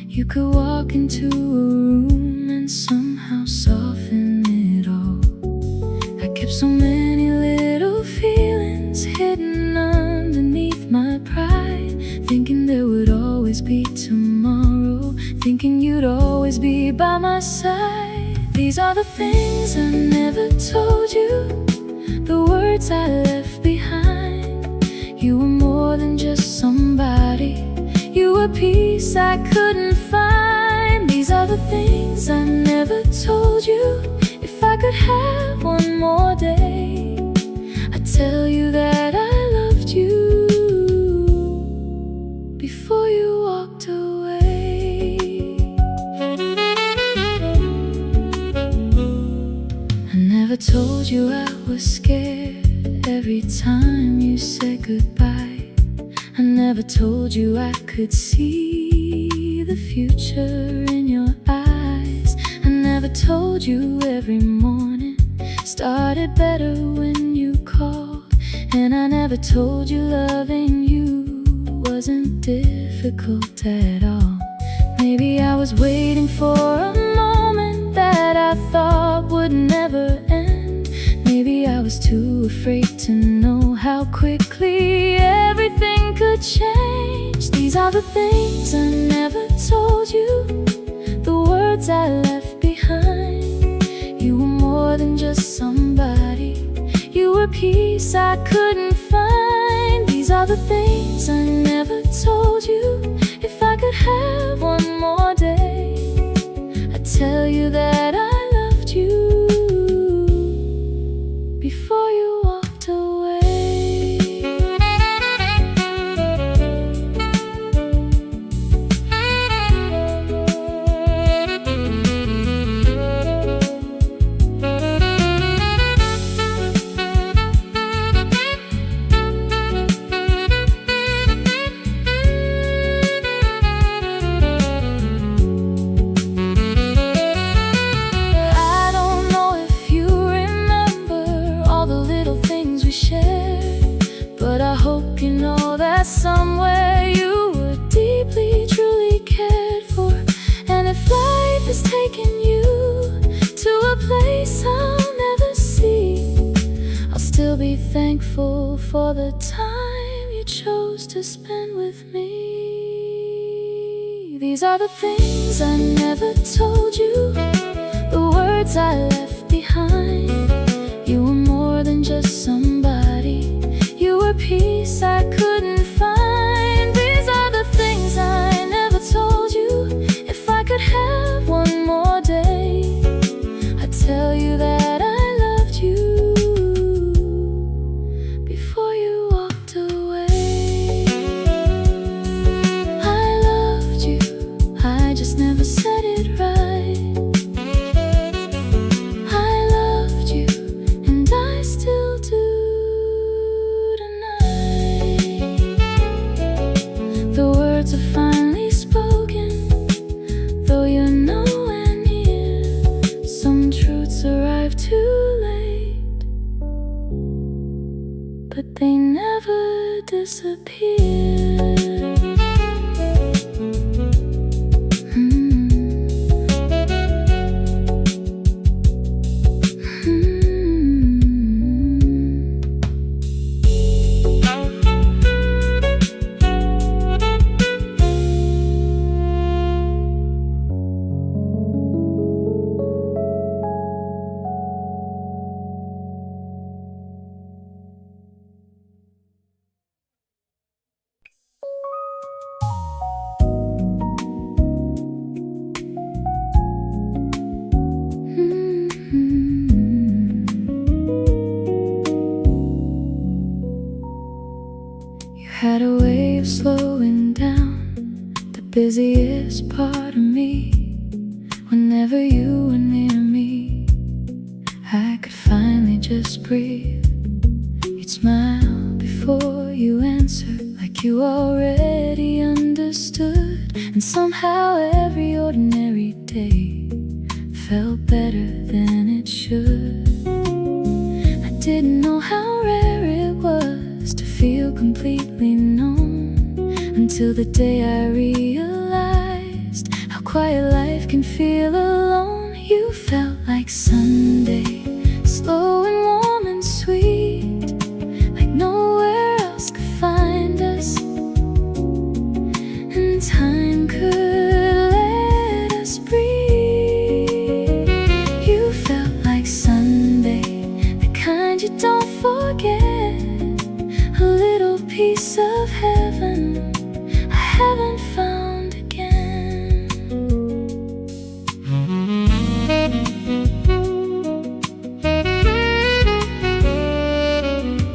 You could walk into a room and somehow soften it all. I kept so many little feelings hidden hidden underneath my pride, thinking there would always be tomorrow, thinking you'd always be by my side. These are the things I never told you, the words I left behind. You were more than just somebody, you were peace I couldn't find. These are the things I never told you. If I could have one more day, I'd tell you that I loved you before you walked away. I never told you I was scared every time you said goodbye. I never told you I could see the future in your eyes. I never told you every morning started better when you called. And I never told you loving you wasn't difficult at all. Maybe I was waiting for a moment that I thought would never end. Maybe I was too afraid to know how quickly everything could change. These are the things I never told you, the words I left behind. You were more than just somebody, you were peace I couldn't find. These are the things I never told you. If I could have one more day, I'd tell you that I loved you before you walked away. But I hope you know that somewhere you were deeply, truly cared for. And if life has taken you to a place I'll never see, I'll still be thankful for the time you chose to spend with me. These are the things I never told you, the words I left behind. You were more than just somebody, you were peace I couldn't find. These are the things I never told you. If I could have one more day, I'd tell you that I loved you before you walked away. I loved you, I just never said it right. I loved you, and I still do. The words are finally spoken, though you're nowhere near. Some truths arrive too late, but they never disappear. Had a way of slowing down the busiest part of me. Whenever you were near me, I could finally just breathe. You'd smile before you answered, like you already understood. And somehow every ordinary day felt better than it should. I didn't know how rare it was to feel completely known, until the day I realized how quiet life can feel alone. You felt like Sunday, slow and warm and sweet, like nowhere piece of heaven I haven't found again.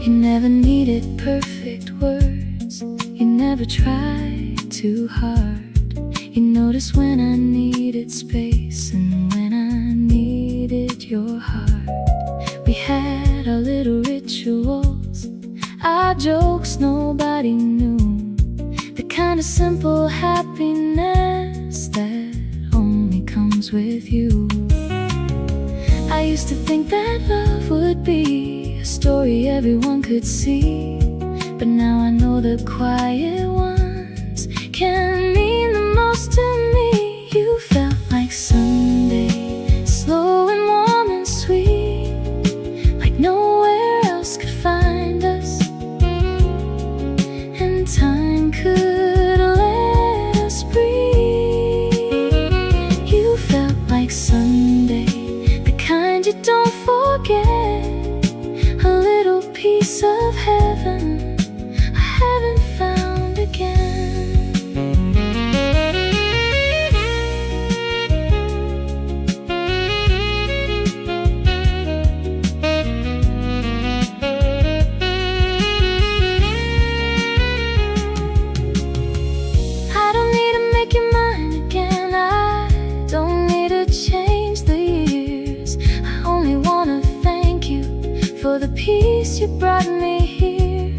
You never needed perfect words, you never tried too hard. You noticed when I needed space and when I needed your heart. We had our little rituals, our jokes nobody knew, the kind of simple happiness that only comes with you. I used to think that love would be a story everyone could see, but now I know the quiet ones can mean the most to me. You felt like Sunday, slow and warm and sweet, like nowhere else could find us, and time could let us breathe. You felt like Sunday, the kind you don't forget, a little piece of heaven I haven't found again. I don't need to make you mine again, I don't need to change the years. I only wanna thank you for the peace you brought me here.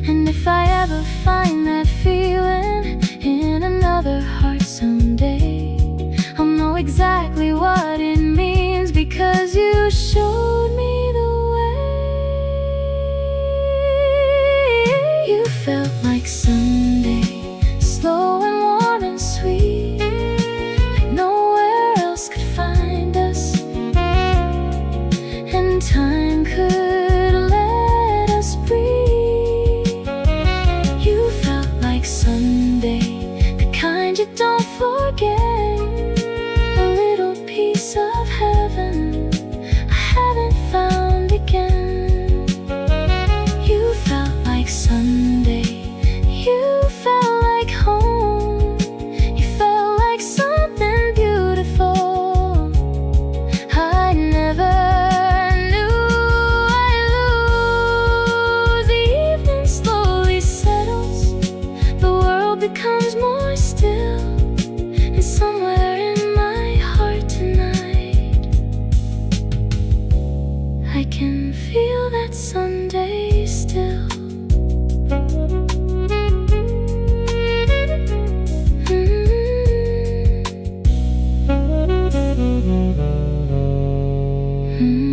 And if I ever find that feeling in another heart someday, I'll know exactly what it means, because you showed me the way. You felt like Sunday, slow and warm and sweet, like nowhere else could find us, and time could let us breathe. You felt like Sunday, the kind you don't forget, a little piece of heaven I haven't found again. You felt like Sunday, you felt like home, you felt like something beautiful. I never knew I'd lose. The evening slowly settles, the world becomes more still, and somewhere in my heart tonight I can feel that Sunday still. Mm.